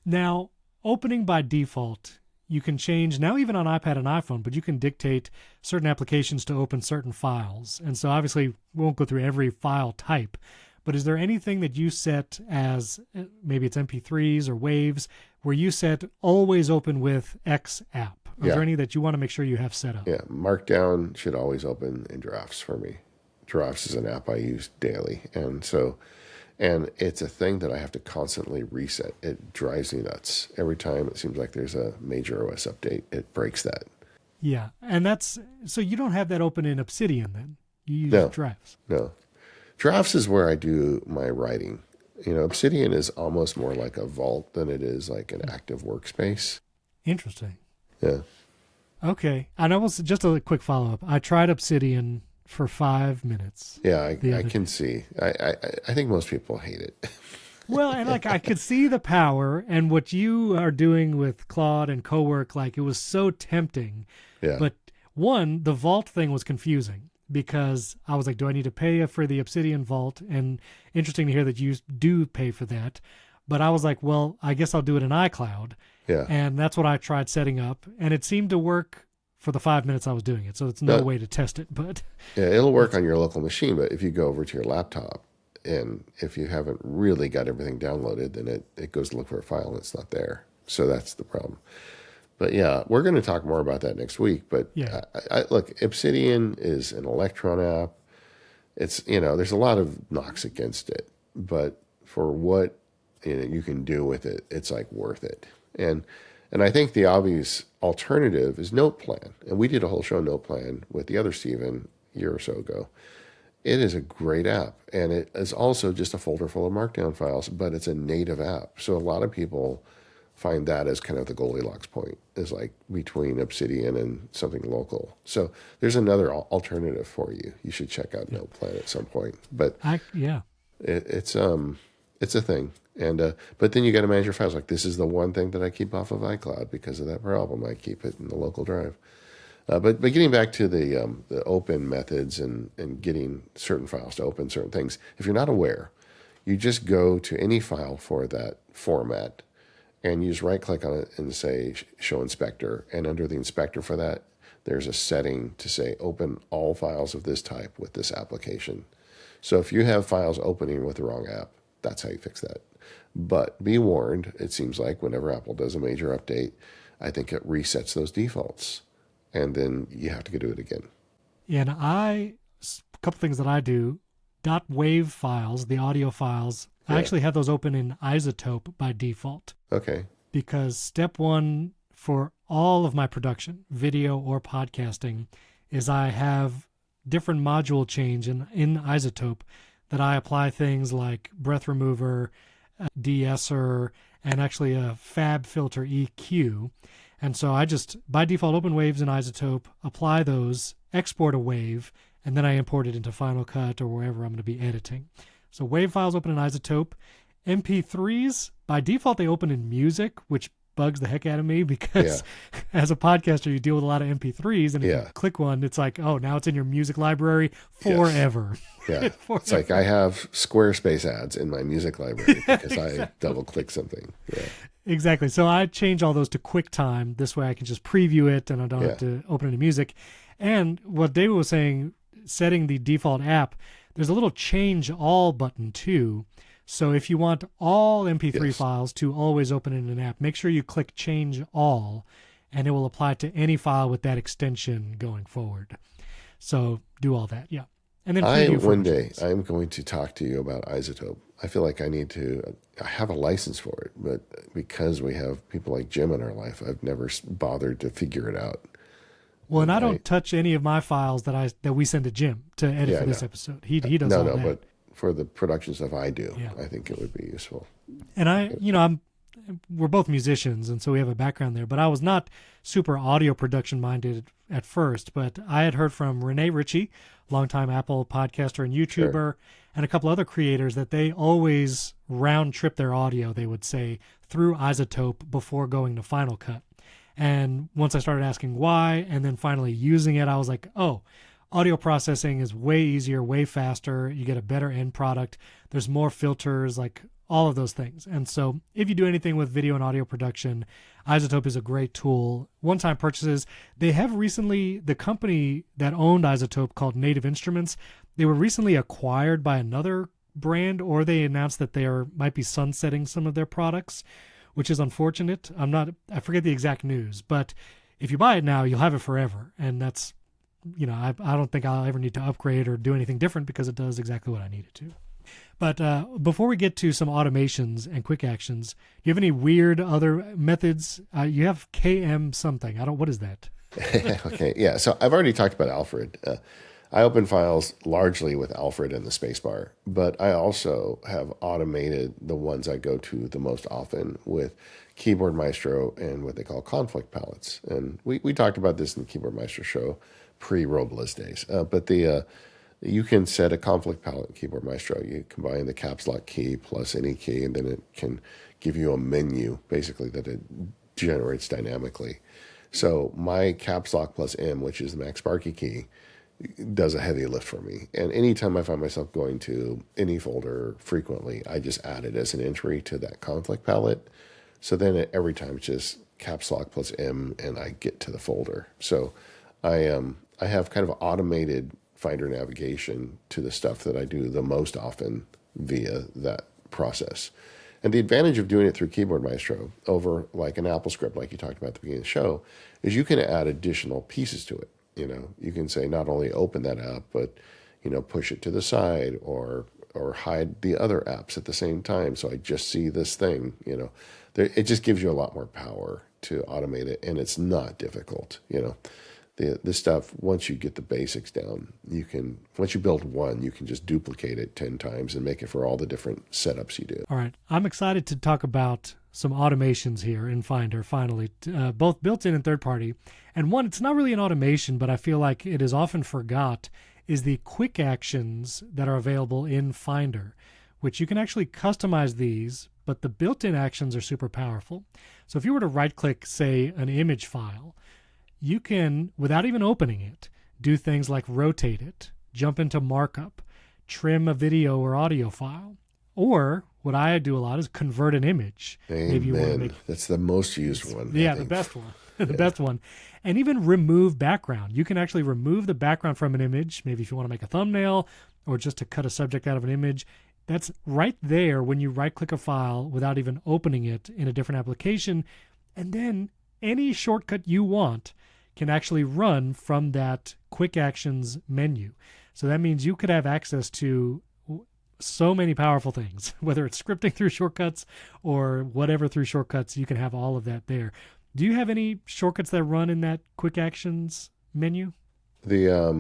Now, opening by default, you can change now even on iPad and iPhone, but you can dictate certain applications to open certain files. And so obviously we won't go through every file type, but is there anything that you set as maybe it's MP3s or waves where you set always open with X app Are Yeah. there any that you want to make sure you have set up? Yeah, Markdown should always open in Drafts for me. Drafts is an app I use daily, and it's a thing that I have to constantly reset. It drives me nuts. Every time it seems like there's a major OS update, it breaks that. Yeah. And so you don't have that open in Obsidian then? You use No. Drafts. No. Drafts is where I do my writing. Obsidian is almost more like a vault than it is like an active workspace. Interesting. Yeah. Okay. And I was just a quick follow-up. I tried Obsidian for 5 minutes. Yeah, I can see. I think most people hate it. Well, and like I could see the power and what you are doing with Claude and Cowork, like it was so tempting. Yeah. But one, the vault thing was confusing because I was like, do I need to pay for the Obsidian vault? And interesting to hear that you do pay for that. But I was like, well, I guess I'll do it in iCloud. Yeah. And that's what I tried setting up. And it seemed to work for the 5 minutes I was doing it. So it's no way to test it. But yeah, it'll work on your local machine. But if you go over to your laptop and if you haven't really got everything downloaded, then it goes to look for a file and it's not there. So that's the problem. But yeah, we're going to talk more about that next week. But yeah, look, Obsidian is an Electron app. It's, there's a lot of knocks against it. But for what you can do with it, it's like worth it. And I think the obvious alternative is NotePlan. And we did a whole show on NotePlan with the other Steven a year or so ago. It is a great app. And it is also just a folder full of Markdown files, but it's a native app. So a lot of people find that as kind of the Goldilocks point, is like between Obsidian and something local. So there's another alternative for you. You should check out NotePlan at some point. But it's a thing. And but then you got to manage your files. Like this is the one thing that I keep off of iCloud because of that problem. I keep it in the local drive. But getting back to the open methods and getting certain files to open certain things, if you're not aware, you just go to any file for that format and you just right-click on it and say Show Inspector. And under the inspector for that, there's a setting to say Open all files of this type with this application. So if you have files opening with the wrong app, that's how you fix that. But be warned, it seems like whenever Apple does a major update, I think it resets those defaults. And then you have to go do it again. And a couple things that I do, .wav files, the audio files, I actually have those open in Isotope by default. Okay. Because step one for all of my production, video or podcasting, is I have different module change in Isotope that I apply things like breath remover, de-esser, and actually a fab filter EQ. And so I just, by default, open waves in Isotope, apply those, export a wave, and then I import it into Final Cut or wherever I'm going to be editing. So wave files open in Isotope. MP3s, by default, they open in Music, which bugs the heck out of me because as a podcaster, you deal with a lot of MP3s. And if you click one, it's like, oh, now it's in your music library forever. Yeah. It's like I have Squarespace ads in my music library because I double click something. Yeah. Exactly. So I change all those to QuickTime. This way I can just preview it and I don't have to open it in Music. And what David was saying, setting the default app, there's a little change all button too. So if you want all MP3 files to always open in an app, make sure you click change all and it will apply to any file with that extension going forward. So do all that. Yeah. And then one day I'm going to talk to you about Isotope. I feel like I have a license for it, but because we have people like Jim in our life, I've never bothered to figure it out. Well, and I don't touch any of my files that we send to Jim to edit for this episode. He does all that. But for the production stuff I do, I think it would be useful. And we're both musicians, and so we have a background there, but I was not super audio production minded at first, but I had heard from Renee Ritchie, longtime Apple podcaster and YouTuber, and a couple other creators that they always round trip their audio, they would say, through Isotope before going to Final Cut. And once I started asking why, and then finally using it, I was like, oh, audio processing is way easier, way faster. You get a better end product. There's more filters, like all of those things. And so if you do anything with video and audio production, Isotope is a great tool. One-time purchases. They have recently, the company that owned Isotope called Native Instruments, they were recently acquired by another brand, or they announced that they might be sunsetting some of their products, which is unfortunate. I forget the exact news, but if you buy it now, you'll have it forever. And that's, I don't think I'll ever need to upgrade or do anything different because it does exactly what I need it to. But before we get to some automations and quick actions, do you have any weird other methods? You have KM something. What is that? Okay, yeah. So I've already talked about Alfred. I open files largely with Alfred and the spacebar, but I also have automated the ones I go to the most often with Keyboard Maestro and what they call conflict palettes. And we talked about this in the Keyboard Maestro show pre-Robles days. But you can set a conflict palette in Keyboard Maestro. You combine the caps lock key plus any key, and then it can give you a menu, basically, that it generates dynamically. So my caps lock plus M, which is the MacSparky key, does a heavy lift for me. And anytime I find myself going to any folder frequently, I just add it as an entry to that conflict palette. So then every time it's just caps lock plus M and I get to the folder. So I have kind of automated Finder navigation to the stuff that I do the most often via that process. And the advantage of doing it through Keyboard Maestro over like an AppleScript, like you talked about at the beginning of the show, is you can add additional pieces to it. You can say not only open that app, but, push it to the side or hide the other apps at the same time. So I just see this thing, it just gives you a lot more power to automate it. And it's not difficult, This stuff, once you get the basics down, once you build one, you can just duplicate it 10 times and make it for all the different setups you do. All right. I'm excited to talk about some automations here in Finder, finally, both built-in and third-party. And one, it's not really an automation, but I feel like it is often forgot, is the quick actions that are available in Finder, which you can actually customize these, but the built-in actions are super powerful. So if you were to right-click, say, an image file, you can, without even opening it, do things like rotate it, jump into markup, trim a video or audio file, or what I do a lot is convert an image. Amen. Maybe you want to make, that's the most used one. Yeah, the best one. The best one. And even remove background. You can actually remove the background from an image, maybe if you want to make a thumbnail or just to cut a subject out of an image. That's right there when you right-click a file without even opening it in a different application. And then any shortcut you want can actually run from that quick actions menu. So that means you could have access to so many powerful things, whether it's scripting through shortcuts or whatever through shortcuts, you can have all of that there. Do you have any shortcuts that run in that quick actions menu? Let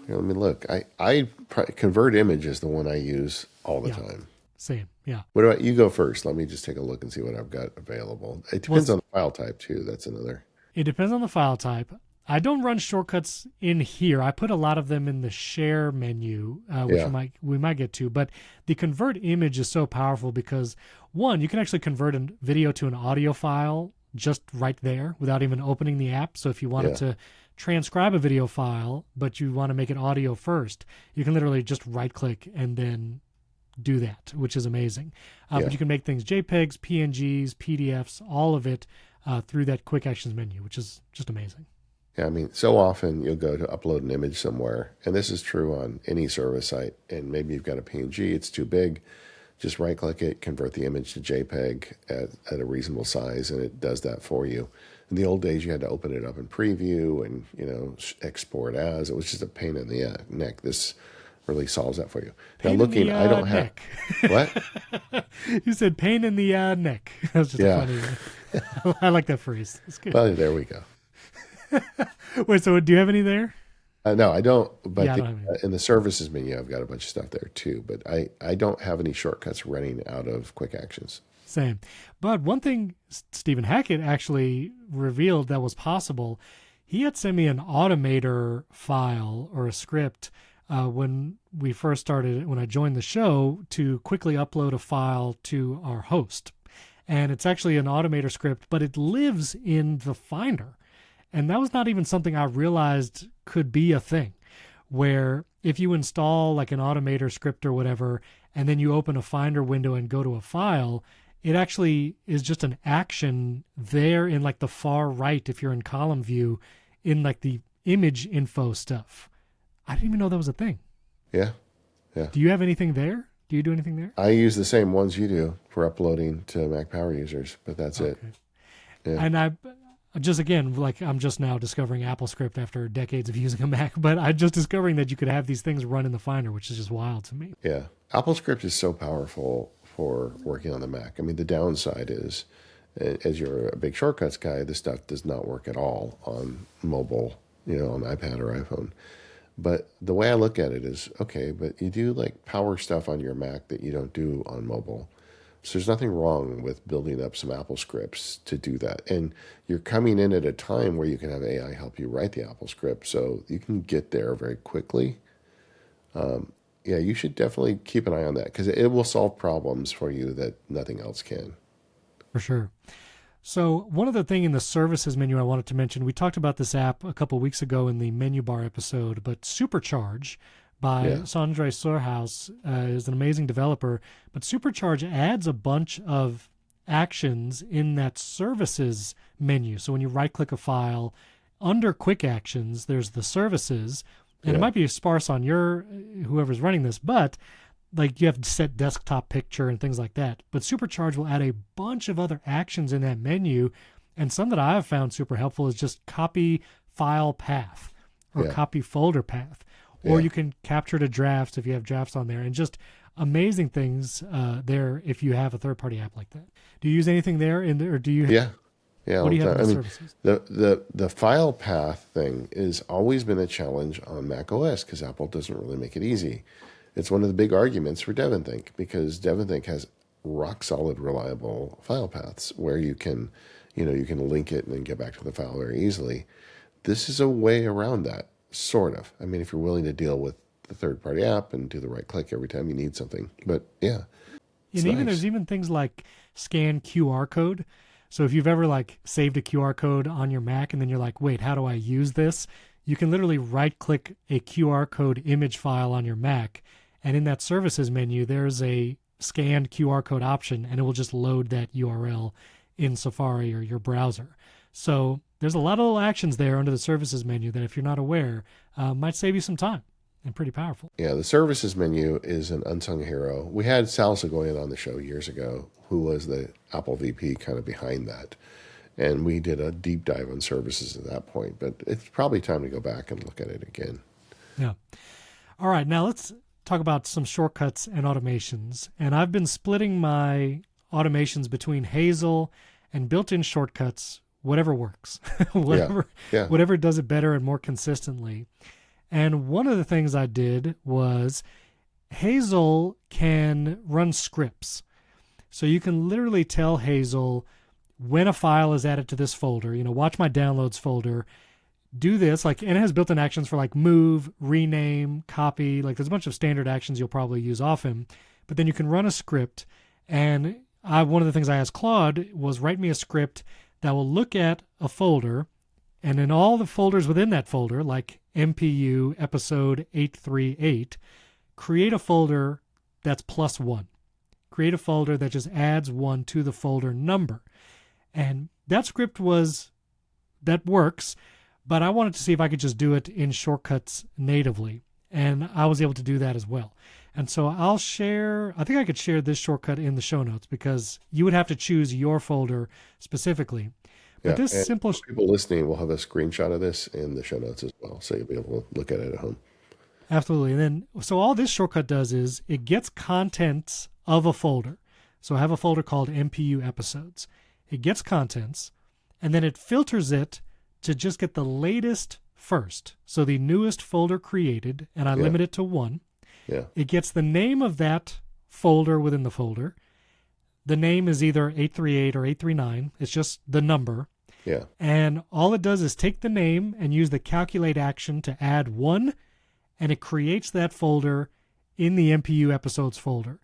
me look. I convert image is the one I use all the time. Same, yeah. What about you? Go first. Let me just take a look and see what I've got available. It depends on the file type too. That's another. It depends on the file type. I don't run shortcuts in here. I put a lot of them in the share menu, which we might get to. But the convert image is so powerful because, one, you can actually convert a video to an audio file just right there without even opening the app. So if you wanted to transcribe a video file, but you want to make it audio first, you can literally just right-click and then do that, which is amazing. But you can make things JPEGs, PNGs, PDFs, all of it through that quick actions menu, which is just amazing. Yeah, I mean, so often you'll go to upload an image somewhere, and this is true on any service site, and maybe you've got a PNG, it's too big. Just right-click it, convert the image to JPEG at a reasonable size, and it does that for you. In the old days, you had to open it up in preview and, export as. It was just a pain in the neck. This really solves that for you. Pain now, looking, in the, I don't neck. have... What? You said pain in the neck. That was just funny. I like that phrase. It's good. Well, there we go. Wait, so do you have any there? No, I don't. But I don't have any. In the services menu, I've got a bunch of stuff there too. But I don't have any shortcuts running out of quick actions. Same. But one thing Stephen Hackett actually revealed that was possible, he had sent me an automator file or a script when we first started, when I joined the show, to quickly upload a file to our host. And it's actually an automator script, but it lives in the Finder. And that was not even something I realized could be a thing, where if you install like an automator script or whatever, and then you open a Finder window and go to a file, it actually is just an action there in like the far right, if you're in column view, in like the image info stuff. I didn't even know that was a thing. Yeah. Do you have anything there? Do you do anything there? I use the same ones you do for uploading to Mac Power users, but that's it. Yeah. And just again, like I'm just now discovering AppleScript after decades of using a Mac, but I'm just discovering that you could have these things run in the Finder, which is just wild to me. Yeah. AppleScript is so powerful for working on the Mac. I mean, the downside is, as you're a big shortcuts guy, this stuff does not work at all on mobile, on iPad or iPhone. But the way I look at it is, okay, but you do like power stuff on your Mac that you don't do on mobile. So there's nothing wrong with building up some Apple scripts to do that. And you're coming in at a time where you can have AI help you write the Apple script, so you can get there very quickly. Yeah, you should definitely keep an eye on that because it will solve problems for you that nothing else can. For sure. So one other thing in the services menu I wanted to mention, we talked about this app a couple weeks ago in the menu bar episode, but Supercharge by Sindre Sorhus is an amazing developer, but Supercharge adds a bunch of actions in that services menu. So when you right-click a file, under quick actions, there's the services, and it might be sparse on your whoever's running this, but like you have to set desktop picture and things like that. But Supercharge will add a bunch of other actions in that menu, and some that I have found super helpful is just copy file path or copy folder path. Or you can capture to drafts if you have drafts on there, and just amazing things there if you have a third-party app like that. Do you use anything there, or do you? Yeah. What do you have in the services? The file path thing has always been a challenge on macOS because Apple doesn't really make it easy. It's one of the big arguments for DEVOnTech because DEVOnTech has rock solid, reliable file paths where you can link it and then get back to the file very easily. This is a way around that. Sort of. I mean, if you're willing to deal with the third-party app and do the right click every time you need something. But yeah. And even there's even things like scan QR code. So if you've ever like saved a QR code on your Mac and then you're like, wait, how do I use this? You can literally right-click a QR code image file on your Mac, and in that services menu, there's a scanned QR code option, and it will just load that URL in Safari or your browser. So there's a lot of little actions there under the services menu that if you're not aware, might save you some time and pretty powerful. Yeah, the services menu is an unsung hero. We had Sal Segoyan on the show years ago, who was the Apple VP kind of behind that. And we did a deep dive on services at that point, but it's probably time to go back and look at it again. Yeah. All right, now let's talk about some shortcuts and automations. And I've been splitting my automations between Hazel and built-in shortcuts, whatever works, whatever does it better and more consistently. And one of the things I did was Hazel can run scripts. So you can literally tell Hazel when a file is added to this folder, watch my downloads folder, do this, and it has built-in actions for like move, rename, copy, there's a bunch of standard actions you'll probably use often, but then you can run a script. And one of the things I asked Claude was write me a script that will look at a folder, and in all the folders within that folder, like MPU episode 838, create a folder that's +1. Create a folder that just adds 1 to the folder number. And that script that works, but I wanted to see if I could just do it in shortcuts natively. And I was able to do that as well. And so I think I could share this shortcut in the show notes because you would have to choose your folder specifically. But this simple people listening will have a screenshot of this in the show notes as well, so you'll be able to look at it at home. Absolutely. And then, so all this shortcut does is it gets contents of a folder. So I have a folder called MPU episodes. It gets contents, and then it filters it to just get the latest first. So the newest folder created, and I limit it to 1. Yeah. It gets the name of that folder within the folder. The name is either 838 or 839. It's just the number. Yeah. And all it does is take the name and use the calculate action to add 1, and it creates that folder in the MPU episodes folder.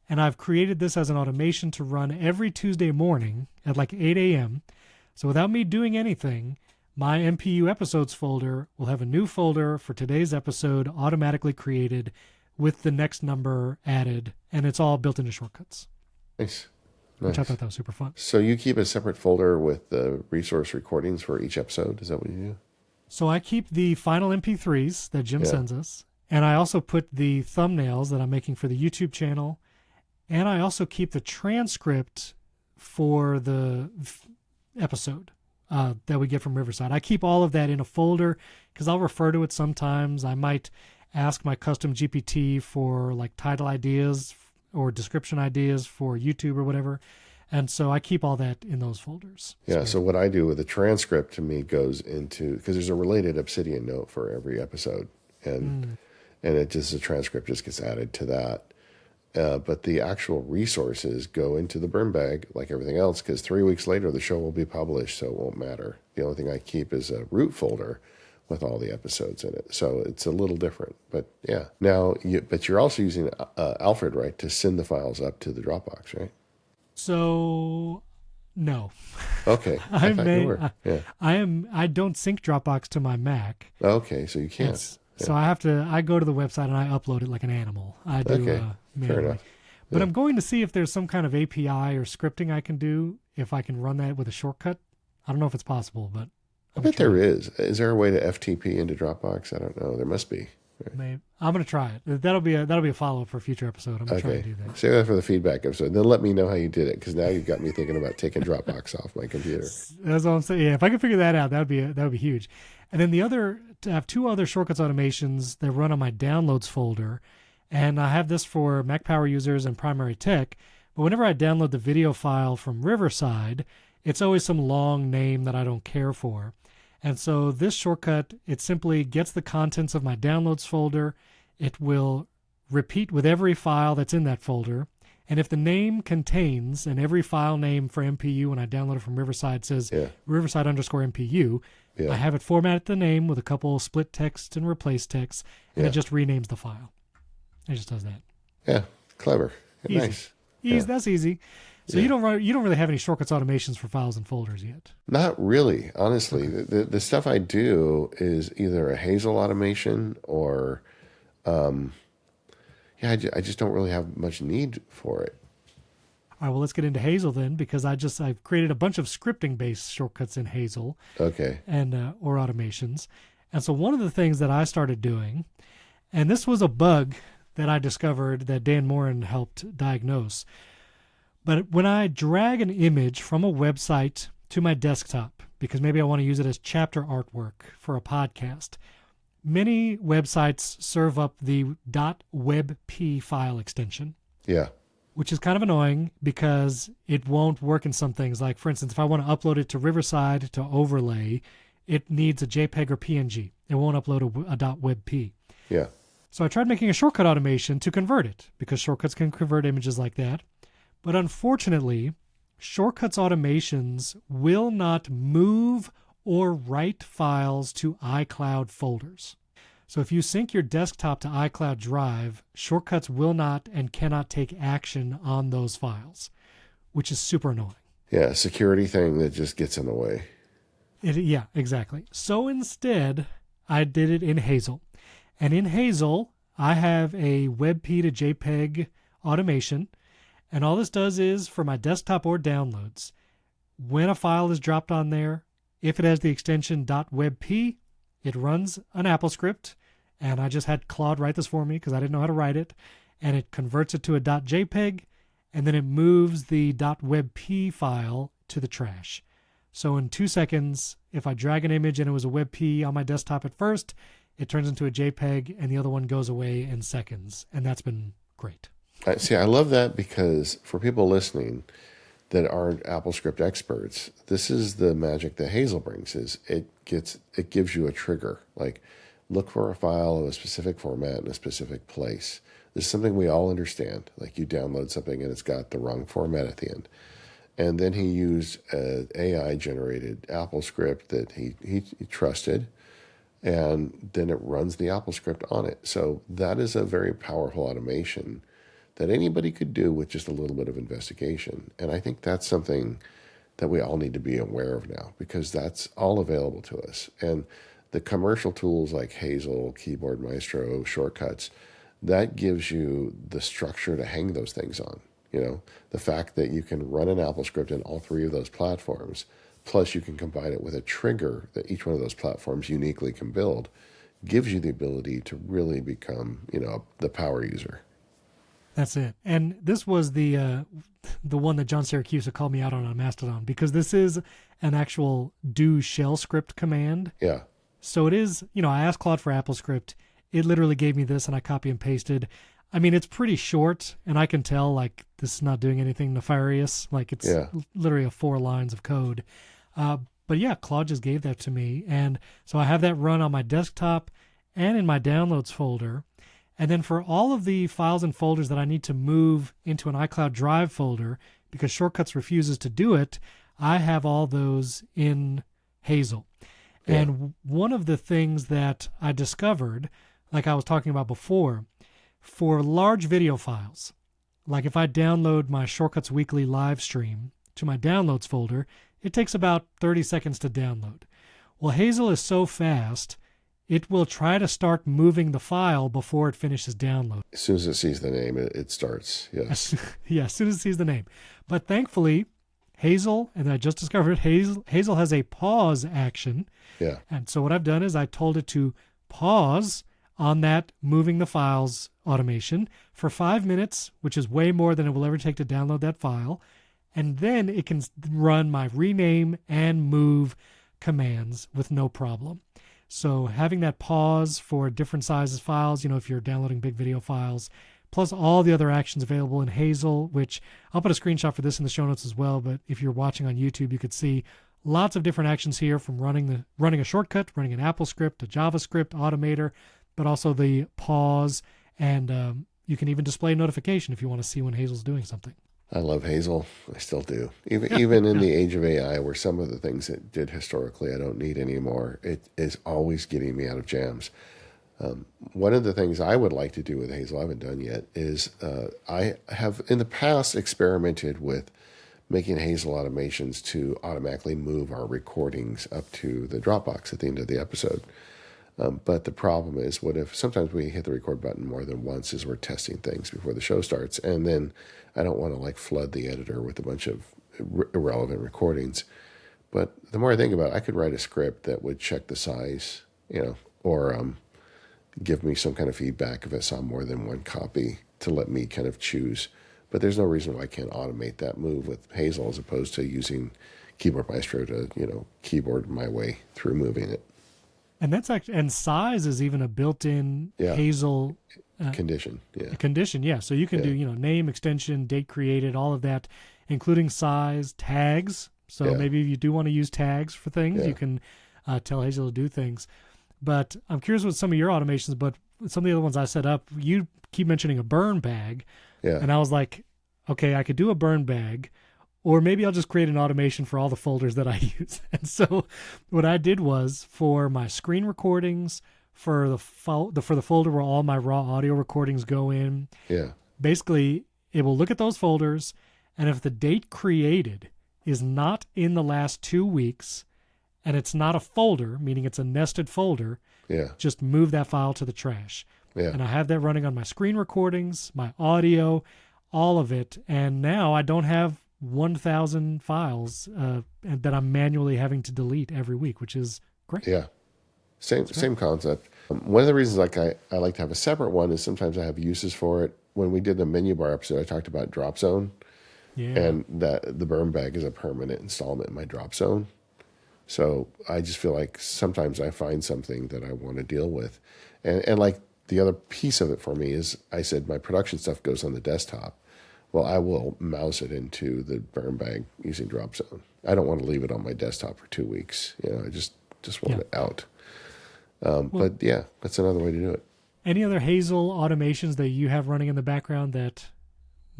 And I've created this as an automation to run every Tuesday morning at 8 a.m. So without me doing anything, my MPU episodes folder will have a new folder for today's episode automatically created with the next number added, and it's all built into shortcuts. Nice. Which I thought that was super fun. So you keep a separate folder with the resource recordings for each episode? Is that what you do? So I keep the final MP3s that Jim sends us, and I also put the thumbnails that I'm making for the YouTube channel, and I also keep the transcript for the episode that we get from Riverside. I keep all of that in a folder because I'll refer to it sometimes. I might ask my custom GPT for like title ideas or description ideas for YouTube or whatever. And so I keep all that in those folders. Yeah, so what I do with the transcript to me goes into, because there's a related Obsidian note for every episode, and it just, the transcript just gets added to that. But the actual resources go into the burn bag like everything else, because 3 weeks later the show will be published, so it won't matter. The only thing I keep is a root folder with all the episodes in it. So it's a little different. But yeah, now, but you're also using Alfred, right, to send the files up to the Dropbox, right? So, no. Okay, I thought you were. Yeah. I don't sync Dropbox to my Mac. Okay, so you can't. Yeah. So I go to the website and I upload it like an animal. I do. Okay, fair enough. But Yeah. I'm going to see if there's some kind of API or scripting I can do, if I can run that with a shortcut. I don't know if it's possible, but I bet there is. Is there a way to FTP into Dropbox? I don't know. There must be. Maybe. I'm gonna try it. That'll be a follow up for a future episode. I'm gonna try to do that. Save that for the feedback episode. Then let me know how you did it, because now you've got me thinking about taking Dropbox off my computer. That's all I'm saying. Yeah, if I can figure that out, that would be huge. And then I have two other shortcuts automations that run on my downloads folder, and I have this for Mac Power users and Primary Tech. But whenever I download the video file from Riverside, it's always some long name that I don't care for. And so this shortcut, it simply gets the contents of my downloads folder. It will repeat with every file that's in that folder. And if the name contains, and every file name for MPU when I download it from Riverside says Riverside_MPU, I have it formatted the name with a couple split text and replace text, and it just renames the file. It just does that. Yeah, clever. Easy. Nice. Easy. Yeah. That's easy. So you don't really have any shortcuts automations for files and folders yet. Not really, honestly. The stuff I do is either a Hazel automation or, I just don't really have much need for it. All right, well, let's get into Hazel then, because I've created a bunch of scripting-based shortcuts in Hazel. Okay. And or automations. And so one of the things that I started doing, and this was a bug that I discovered that Dan Morin helped diagnose. But when I drag an image from a website to my desktop, because maybe I want to use it as chapter artwork for a podcast, many websites serve up the .webp file extension. Yeah. Which is kind of annoying because it won't work in some things. Like, for instance, if I want to upload it to Riverside to overlay, it needs a JPEG or PNG. It won't upload a .webp. Yeah. So I tried making a shortcut automation to convert it, because shortcuts can convert images like that. But unfortunately, shortcuts automations will not move or write files to iCloud folders. So if you sync your desktop to iCloud Drive, shortcuts will not and cannot take action on those files, which is super annoying. Yeah, a security thing that just gets in the way. Yeah, exactly. So instead, I did it in Hazel. And in Hazel, I have a WebP to JPEG automation. And all this does is, for my desktop or downloads, when a file is dropped on there, if it has the extension .webp, it runs an AppleScript. And I just had Claude write this for me because I didn't know how to write it. And it converts it to a .jpeg, and then it moves the .webp file to the trash. So in 2 seconds, if I drag an image and it was a WebP on my desktop at first, it turns into a JPEG, and the other one goes away in seconds. And that's been great. See, I love that, because for people listening that aren't AppleScript experts, this is the magic that Hazel brings. Is it gives you a trigger, like look for a file of a specific format in a specific place. This is something we all understand. Like you download something and it's got the wrong format at the end. And then he used an AI-generated AppleScript that he trusted, and then it runs the AppleScript on it. So that is a very powerful automation that anybody could do with just a little bit of investigation. And I think that's something that we all need to be aware of now, because that's all available to us. And the commercial tools like Hazel, Keyboard Maestro, Shortcuts, that gives you the structure to hang those things on. You know, the fact that you can run an AppleScript in all three of those platforms, plus you can combine it with a trigger that each one of those platforms uniquely can build, gives you the ability to really become, the power user. That's it. And this was the one that John Syracuse called me out on Mastodon, because this is an actual do shell script command. Yeah. So it is, I asked Claude for AppleScript. It literally gave me this and I copy and pasted. I mean, it's pretty short and I can tell like this is not doing anything nefarious. Like it's literally 4 lines of code. But yeah, Claude just gave that to me. And so I have that run on my desktop and in my downloads folder. And then for all of the files and folders that I need to move into an iCloud Drive folder, because Shortcuts refuses to do it, I have all those in Hazel. Yeah. And one of the things that I discovered, like I was talking about before, for large video files, like if I download my Shortcuts Weekly live stream to my downloads folder, it takes about 30 seconds to download. Well, Hazel is so fast, it will try to start moving the file before it finishes download. As soon as it sees the name, it starts. Yes. Yeah, as soon as it sees the name. But thankfully, Hazel, and I just discovered Hazel has a pause action. Yeah. And so what I've done is I told it to pause on that moving the files automation for 5 minutes, which is way more than it will ever take to download that file. And then it can run my rename and move commands with no problem. So having that pause for different sizes files, if you're downloading big video files, plus all the other actions available in Hazel, which I'll put a screenshot for this in the show notes as well, but if you're watching on YouTube, you could see lots of different actions here, from running a shortcut, running an AppleScript, a JavaScript automator, but also the pause, and you can even display a notification if you want to see when Hazel's doing something. I love Hazel. I still do. Even in the age of AI, where some of the things it did historically I don't need anymore, it is always getting me out of jams. One of the things I would like to do with Hazel, I haven't done yet, is I have in the past experimented with making Hazel automations to automatically move our recordings up to the Dropbox at the end of the episode. But the problem is, what if sometimes we hit the record button more than once as we're testing things before the show starts, and then I don't want to like flood the editor with a bunch of irrelevant recordings. But the more I think about it, I could write a script that would check the size, or give me some kind of feedback if I saw more than one copy to let me kind of choose. But there's no reason why I can't automate that move with Hazel as opposed to using Keyboard Maestro to, keyboard my way through moving it. And that's actually, and size is even a built-in Hazel condition. Condition, yeah. So you can do, name, extension, date created, all of that, including size, tags. So maybe if you do want to use tags for things, you can tell Hazel to do things. But I'm curious with some of your automations, but some of the other ones I set up, you keep mentioning a burn bag. Yeah. And I was like, okay, I could do a burn bag, or maybe I'll just create an automation for all the folders that I use. And so what I did was, for my screen recordings, for the folder where all my raw audio recordings go in, basically it will look at those folders, and if the date created is not in the last 2 weeks, and it's not a folder, meaning it's a nested folder, just move that file to the trash. And I have that running on my screen recordings, my audio, all of it. And now I don't have 1,000 files that I'm manually having to delete every week, which is great. Yeah, same concept. One of the reasons I like to have a separate one is sometimes I have uses for it. When we did the menu bar episode, I talked about drop zone, and that the burn bag is a permanent installment in my drop zone. So I just feel like sometimes I find something that I want to deal with, and like the other piece of it for me is, I said my production stuff goes on the desktop. Well, I will mouse it into the burn bag using drop zone. I don't want to leave it on my desktop for 2 weeks. I just want it out. But that's another way to do it. Any other Hazel automations that you have running in the background that,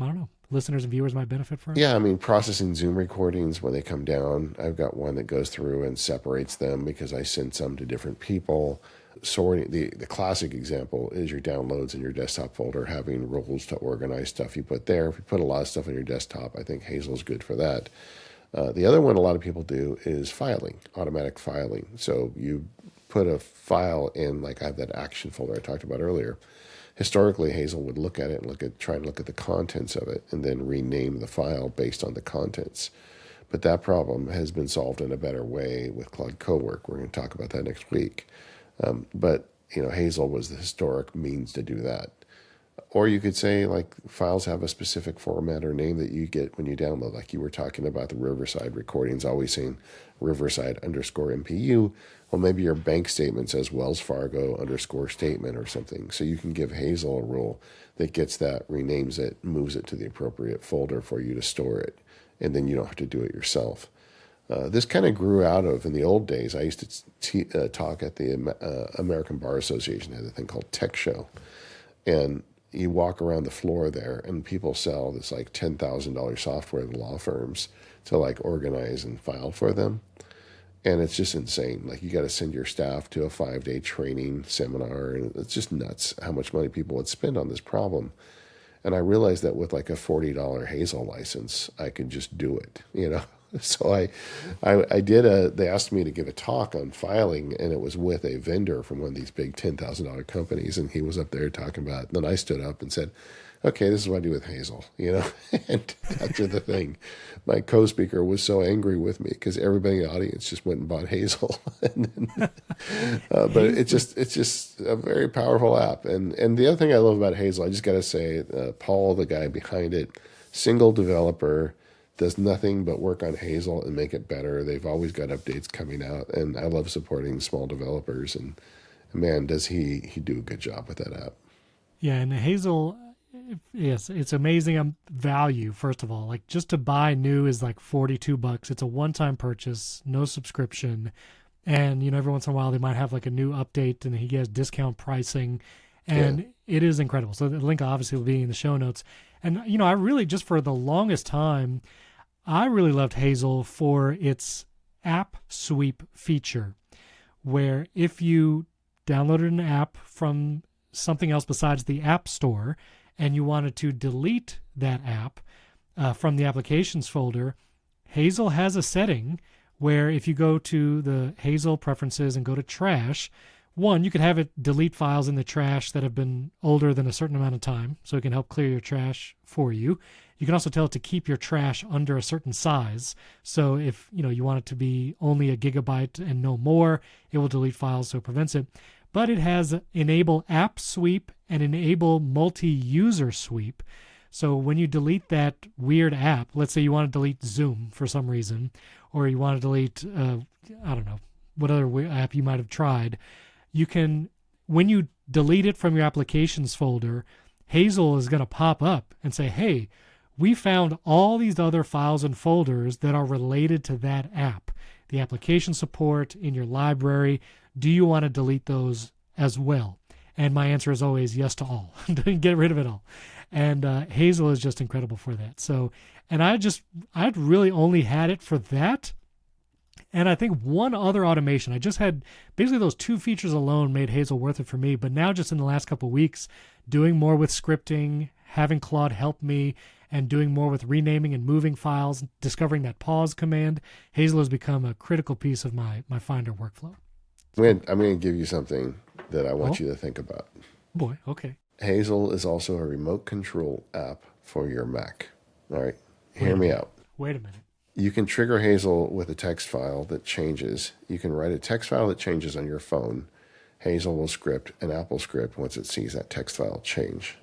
I don't know, listeners and viewers might benefit from? Yeah, I mean, processing Zoom recordings when they come down. I've got one that goes through and separates them because I send some to different people. Sorting, the classic example is your downloads in your desktop folder, having rules to organize stuff you put there. If you put a lot of stuff on your desktop, I think Hazel's good for that. The other one a lot of people do is filing, automatic filing. So you put a file in, like I have that action folder I talked about earlier. Historically, Hazel would look at it and try and look at the contents of it and then rename the file based on the contents. But that problem has been solved in a better way with Claude Cowork. We're going to talk about that next week. But Hazel was the historic means to do that. Or you could say like files have a specific format or name that you get when you download. Like you were talking about the Riverside recordings, always saying Riverside underscore MPU. Well, maybe your bank statement says Wells Fargo underscore statement or something. So you can give Hazel a rule that gets that, renames it, moves it to the appropriate folder for you to store it. And then you don't have to do it yourself. This kind of grew out of, in the old days, I used to talk at the American Bar Association, had a thing called Tech Show. And you walk around the floor there and people sell this like $10,000 software to law firms to like organize and file for them. And it's just insane. Like you got to send your staff to a 5-day training seminar, and it's just nuts how much money people would spend on this problem. And I realized that with like a $40 Hazel license, I could just do it, you know? So I did they asked me to give a talk on filing, and it was with a vendor from one of these big $10,000 companies. And he was up there talking about it. And then I stood up and said, okay, this is what I do with Hazel, you know? And after the thing, my co-speaker was so angry with me because everybody in the audience just went and bought Hazel. And then, but it's just a very powerful app. And the other thing I love about Hazel, I just got to say, Paul, the guy behind it, single developer, does nothing but work on Hazel and make it better. They've always got updates coming out, and I love supporting small developers. And man, does he do a good job with that app. Yeah, and Hazel, yes, it's amazing value, first of all. Like just to buy new is like $42. It's a one-time purchase, no subscription. And, you know, every once in a while they might have like a new update and he gets discount pricing. And it is incredible. So the link obviously will be in the show notes. And, you know, I really just for the longest time, I really loved Hazel for its app sweep feature, where if you downloaded an app from something else besides the App Store and you wanted to delete that app from the applications folder, Hazel has a setting where if you go to the Hazel preferences and go to trash, one, you could have it delete files in the trash that have been older than a certain amount of time, so it can help clear your trash for you. You can also tell it to keep your trash under a certain size. So if you want it to be only a gigabyte and no more, it will delete files so it prevents it. But it has enable app sweep and enable multi-user sweep. So when you delete that weird app, let's say you want to delete Zoom for some reason, or you want to delete, I don't know, what other app you might have tried, you can, when you delete it from your applications folder, Hazel is going to pop up and say, hey, we found all these other files and folders that are related to that app. The application support in your library, do you want to delete those as well? And my answer is always yes to all. Get rid of it all. And Hazel is just incredible for that. So, and I'd really only had it for that. And I think one other automation, I just had basically those two features alone made Hazel worth it for me. But now just in the last couple of weeks, doing more with scripting, having Claude help me, and doing more with renaming and moving files, discovering that pause command, Hazel has become a critical piece of my Finder workflow. I'm going to give you something that I want you to think about. Boy, okay. Hazel is also a remote control app for your Mac. All right, hear me out. Wait a minute. You can trigger Hazel with a text file that changes. You can write a text file that changes on your phone. Hazel will script an AppleScript once it sees that text file change.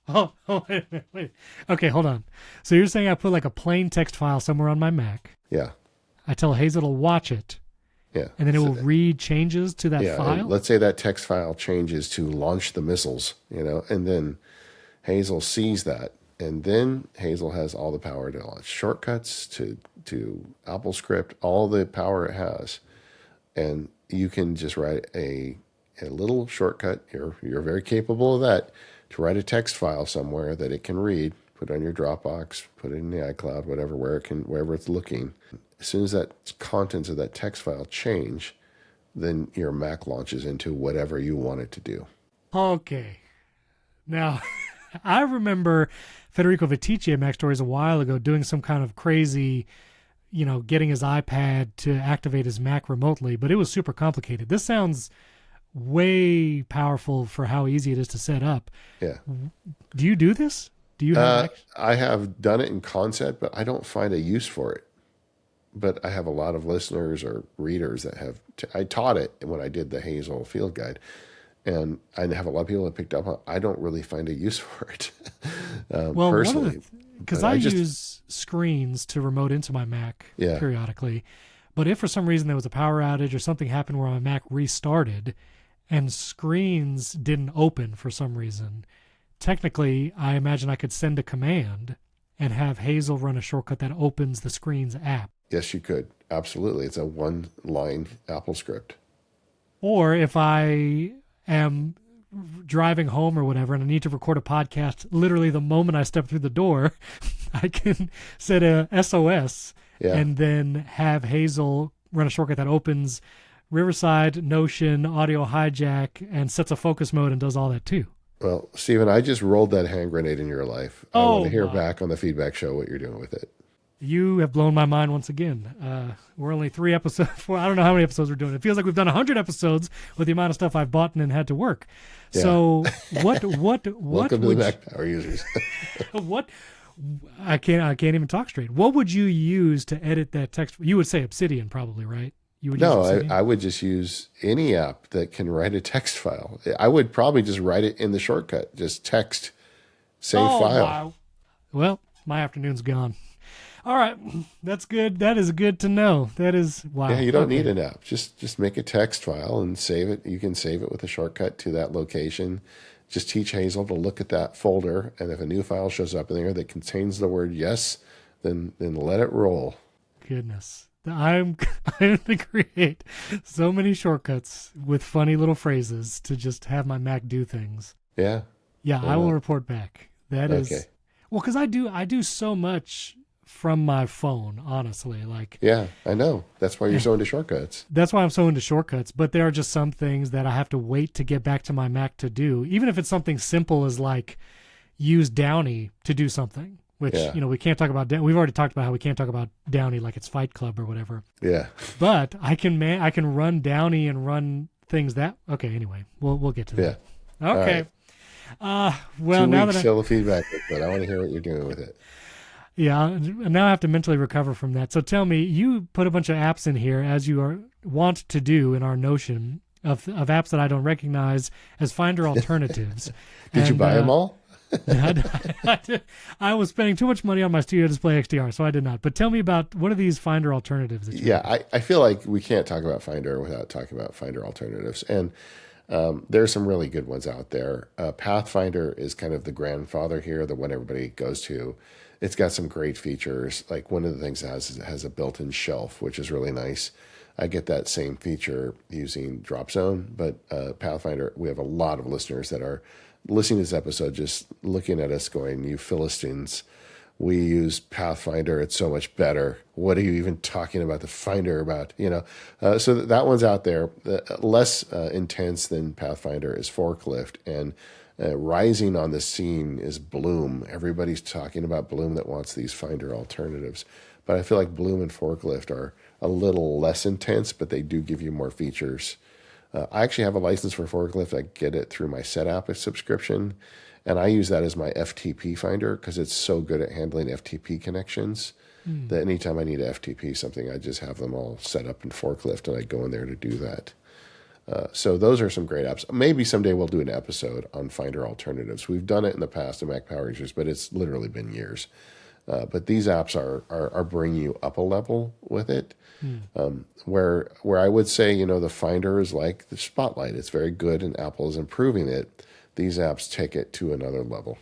Oh, wait a minute. Wait. Okay, hold on. So you're saying I put like a plain text file somewhere on my Mac. Yeah. I tell Hazel to watch it. Yeah. And then it will read changes to that file? Let's say that text file changes to launch the missiles, and then Hazel sees that. And then Hazel has all the power to launch shortcuts, to AppleScript, all the power it has. And you can just write a little shortcut. You're very capable of that, to write a text file somewhere that it can read, put it on your Dropbox, put it in the iCloud, wherever it's looking. As soon as that contents of that text file change, then your Mac launches into whatever you want it to do. Okay. Now, I remember Federico Viticci at Mac Stories a while ago doing some kind of crazy, getting his iPad to activate his Mac remotely, but it was super complicated. This sounds way powerful for how easy it is to set up. Yeah. Do you do this? Do you have I have done it in concept, but I don't find a use for it. But I have a lot of listeners or readers that have. I taught it when I did the Hazel field guide, and I have a lot of people that picked up on. I don't really find a use for it Well, personally, because but I use screens to remote into my Mac Yeah. periodically. But if for some reason there was a power outage or something happened where my Mac restarted and screens didn't open for some reason, technically, I imagine I could send a command and have Hazel run a shortcut that opens the screens app. Yes, you could. Absolutely. It's a one-line AppleScript. Or if I am driving home or whatever and I need to record a podcast literally the moment I step through the door, I can set a SOS and then have Hazel run a shortcut that opens Riverside, Notion, Audio Hijack, and sets a focus mode and does all that too. Well, Stephen, I just rolled that hand grenade in your life. I want to hear back on the feedback show what you're doing with it. You have blown my mind once again. We're only 3 episodes. I don't know how many episodes we're doing. It feels like we've done 100 episodes with the amount of stuff I've bought and had to work. Yeah. So Welcome to the Mac Power users. What? I can't even talk straight. What would you use to edit that text? You would say Obsidian, probably, right? You would use I would just use any app that can write a text file. I would probably just write it in the shortcut. Just text, save file. Wow. Well, my afternoon's gone. All right, that's good. That is good to know. That is, wow. Yeah, you don't need an app. Just make a text file and save it. You can save it with a shortcut to that location. Just teach Hazel to look at that folder, and if a new file shows up in there that contains the word yes, then let it roll. Goodness. I'm going to create so many shortcuts with funny little phrases to just have my Mac do things. Yeah. Yeah, I will report back. That is okay. Well, because I do so much from my phone, honestly. Yeah, I know. That's why you're so into shortcuts. That's why I'm so into shortcuts. But there are just some things that I have to wait to get back to my Mac to do, even if it's something simple as use Downy to do something. Which, we can't talk about. We've already talked about how we can't talk about Downy like it's Fight Club or whatever. Yeah. But I can run Downy and run things that. Okay. Anyway, we'll get to that. Yeah. Okay. Right. Well, 2 now weeks that till the feedback, but I want to hear what you're doing with it. Yeah. Now I have to mentally recover from that. So tell me, you put a bunch of apps in here as you want to do in our Notion of apps that I don't recognize as Finder alternatives. Did you buy them all? I was spending too much money on my Studio Display XDR, so I did not. But tell me about, what are these Finder alternatives? I feel like we can't talk about Finder without talking about Finder alternatives. And there's some really good ones out there. Pathfinder is kind of the grandfather here, the one everybody goes to. It's got some great features. Like one of the things it has a built-in shelf, which is really nice. I get that same feature using DropZone, but Pathfinder, we have a lot of listeners that are listening to this episode, just looking at us going, "You Philistines, we use Pathfinder. It's so much better. What are you even talking about the Finder about?" So that one's out there. Less intense than Pathfinder is Forklift, and rising on the scene is Bloom. Everybody's talking about Bloom that wants these Finder alternatives, but I feel like Bloom and Forklift are a little less intense, but they do give you more features. I actually have a license for Forklift. I get it through my SetApp subscription, and I use that as my FTP finder because it's so good at handling FTP connections that anytime I need a FTP something, I just have them all set up in Forklift, and I go in there to do that. So those are some great apps. Maybe someday we'll do an episode on Finder alternatives. We've done it in the past in Mac Power Users, but it's literally been years. But these apps are bringing you up a level with it. Where I would say, the Finder is like the Spotlight. It's very good, and Apple is improving it. These apps take it to another level.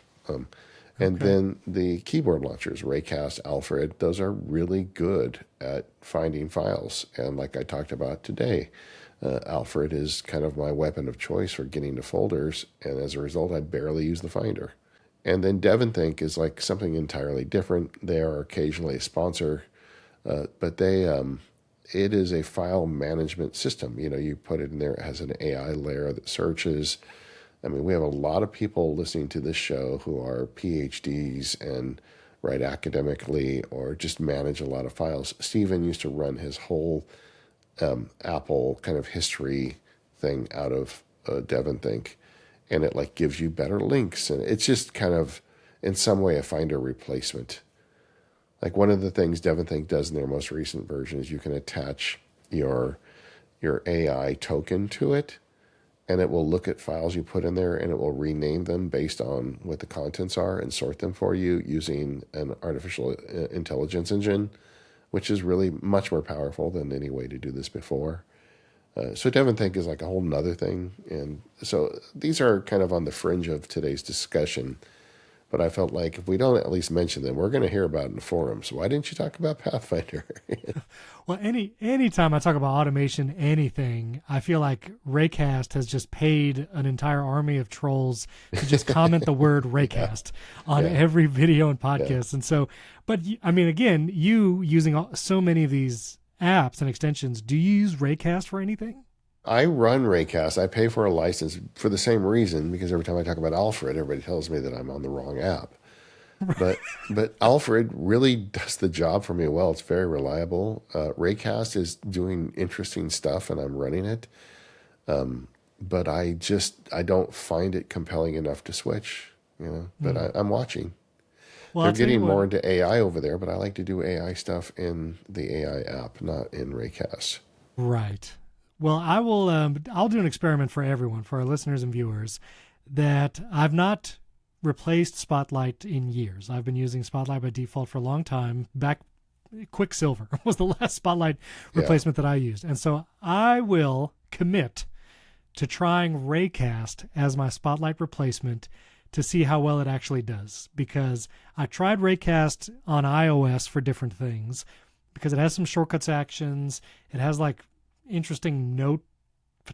And then the keyboard launchers, Raycast, Alfred, those are really good at finding files. And like I talked about today, Alfred is kind of my weapon of choice for getting to folders. And as a result, I barely use the Finder. And then DEVOnthink is like something entirely different. They are occasionally a sponsor, but it is a file management system. You put it in there. It has an AI layer that searches. I mean, we have a lot of people listening to this show who are PhDs and write academically or just manage a lot of files. Stephen used to run his whole Apple kind of history thing out of DEVOnthink. And it gives you better links. And it's just kind of, in some way, a Finder replacement. Like one of the things DEVOnthink does in their most recent version is you can attach your AI token to it. and it will look at files you put in there and it will rename them based on what the contents are and sort them for you using an artificial intelligence engine, which is really much more powerful than any way to do this before. So DEVOnTech is like a whole nother thing. And so these are kind of on the fringe of today's discussion. But I felt like if we don't at least mention them, we're going to hear about it in forums. Why didn't you talk about Pathfinder? Well, anytime I talk about automation, anything, I feel like Raycast has just paid an entire army of trolls to just comment the word Raycast on every video and podcast. And so, but I mean, again, you using so many of these apps and extensions, do you use Raycast for anything? I run Raycast. I pay for a license for the same reason, because every time I talk about Alfred, everybody tells me that I'm on the wrong app. But Alfred really does the job for me well. It's very reliable. Raycast is doing interesting stuff, and I'm running it. But I don't find it compelling enough to switch. But I'm watching. Well, They're getting more into AI over there, but I like to do AI stuff in the AI app, not in Raycast. Right. Well, I'll do an experiment for everyone, for our listeners and viewers, that I've not replaced Spotlight in years. I've been using Spotlight by default for a long time. Back Quicksilver was the last Spotlight replacement that I used. And so I will commit to trying Raycast as my Spotlight replacement to see how well it actually does. Because I tried Raycast on iOS for different things, because it has some shortcuts actions. It has like interesting note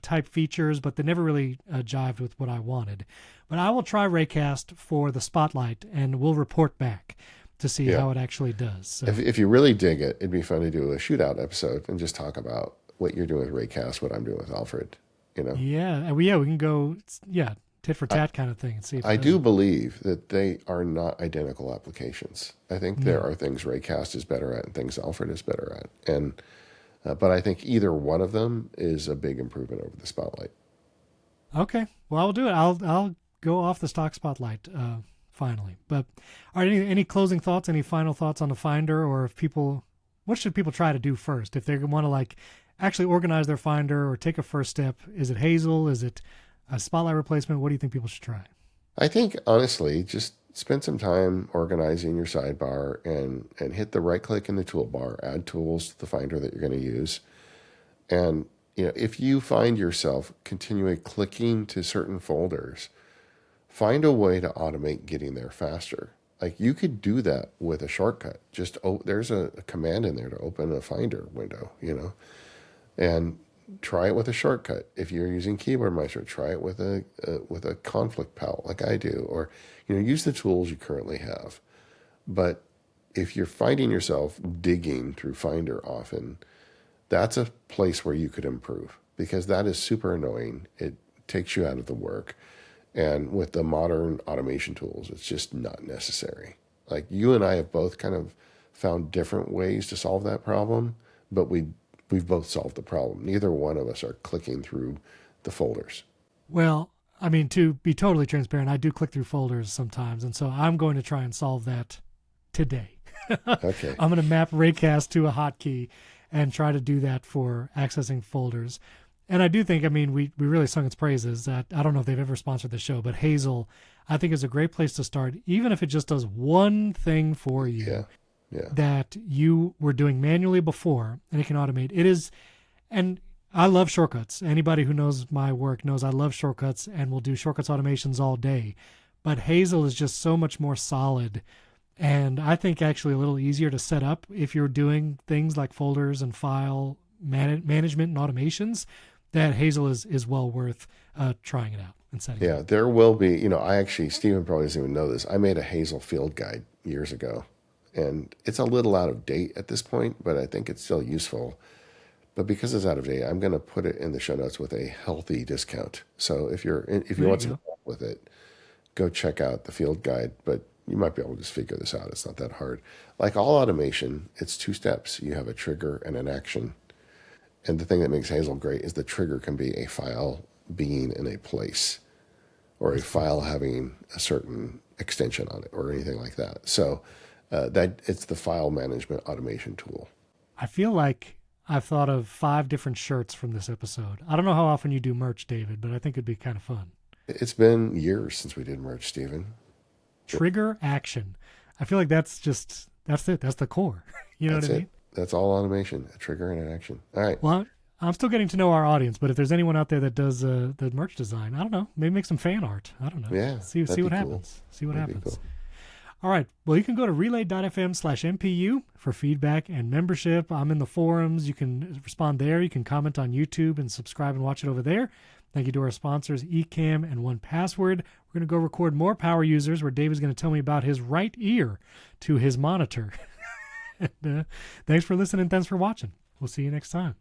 type features, but they never really jived with what I wanted. But I will try Raycast for the Spotlight, and we'll report back to see how it actually does. So. If you really dig it, it'd be fun to do a shootout episode and just talk about what you're doing with Raycast, what I'm doing with Alfred. Yeah, we can go tit for tat kind of thing and see. If I do believe that they are not identical applications. I think there are things Raycast is better at and things Alfred is better at, and but I think either one of them is a big improvement over the Spotlight. Okay, well, I'll do it. I'll go off the stock Spotlight finally. But are any closing thoughts? Any final thoughts on the Finder, or what should people try to do first if they want to like actually organize their Finder or take a first step? Is it Hazel? Is it a Spotlight replacement? What do you think people should try? I think honestly, just spend some time organizing your sidebar and hit the right click in the toolbar, add tools to the Finder that you're going to use. And if you find yourself continually clicking to certain folders, find a way to automate getting there faster. Like you could do that with a shortcut. There's a command in there to open a Finder window, and try it with a shortcut. If you're using Keyboard Maestro, try it with a conflict palette like I do, or use the tools you currently have. But if you're finding yourself digging through Finder often, that's a place where you could improve, because that is super annoying. It takes you out of the work. And with the modern automation tools, it's just not necessary. Like you and I have both kind of found different ways to solve that problem, but we've both solved the problem. Neither one of us are clicking through the folders. Well, I mean, to be totally transparent, I do click through folders sometimes, and so I'm going to try and solve that today. Okay. I'm going to map Raycast to a hotkey and try to do that for accessing folders. And I do think, we really sung its praises. That I don't know if they've ever sponsored the show, but Hazel, I think, is a great place to start, even if it just does one thing for you that you were doing manually before, and it can automate. It is, and I love shortcuts. Anybody who knows my work knows I love shortcuts and will do shortcuts automations all day. But Hazel is just so much more solid, and I think actually a little easier to set up if you're doing things like folders and file management and automations. That Hazel is well worth trying it out and setting it up. There will be, Stephen probably doesn't even know this. I made a Hazel field guide years ago, and it's a little out of date at this point, but I think it's still useful. But because it's out of date, I'm going to put it in the show notes with a healthy discount. So if you want some help with it, go check out the field guide. But you might be able to just figure this out. It's not that hard. Like all automation, it's 2 steps. You have a trigger and an action. And the thing that makes Hazel great is the trigger can be a file being in a place, or a file having a certain extension on it, or anything like that. So that it's the file management automation tool. I feel like I've thought of 5 different shirts from this episode. I don't know how often you do merch, David, but I think it'd be kind of fun. It's been years since we did merch, Stephen. Trigger action. I feel like that's it. That's the core. You know what I mean? That's all automation, a trigger and an action. All right. Well, I'm still getting to know our audience, but if there's anyone out there that does the merch design, I don't know, maybe make some fan art. I don't know. Yeah. See what cool. happens. See what That'd happens. Cool. All right. Well, you can go to relay.fm/MPU for feedback and membership. I'm in the forums. You can respond there. You can comment on YouTube and subscribe and watch it over there. Thank you to our sponsors, Ecamm and 1Password. We're going to go record more power users where David's going to tell me about his right ear to his monitor. And, thanks for listening. Thanks for watching. We'll see you next time.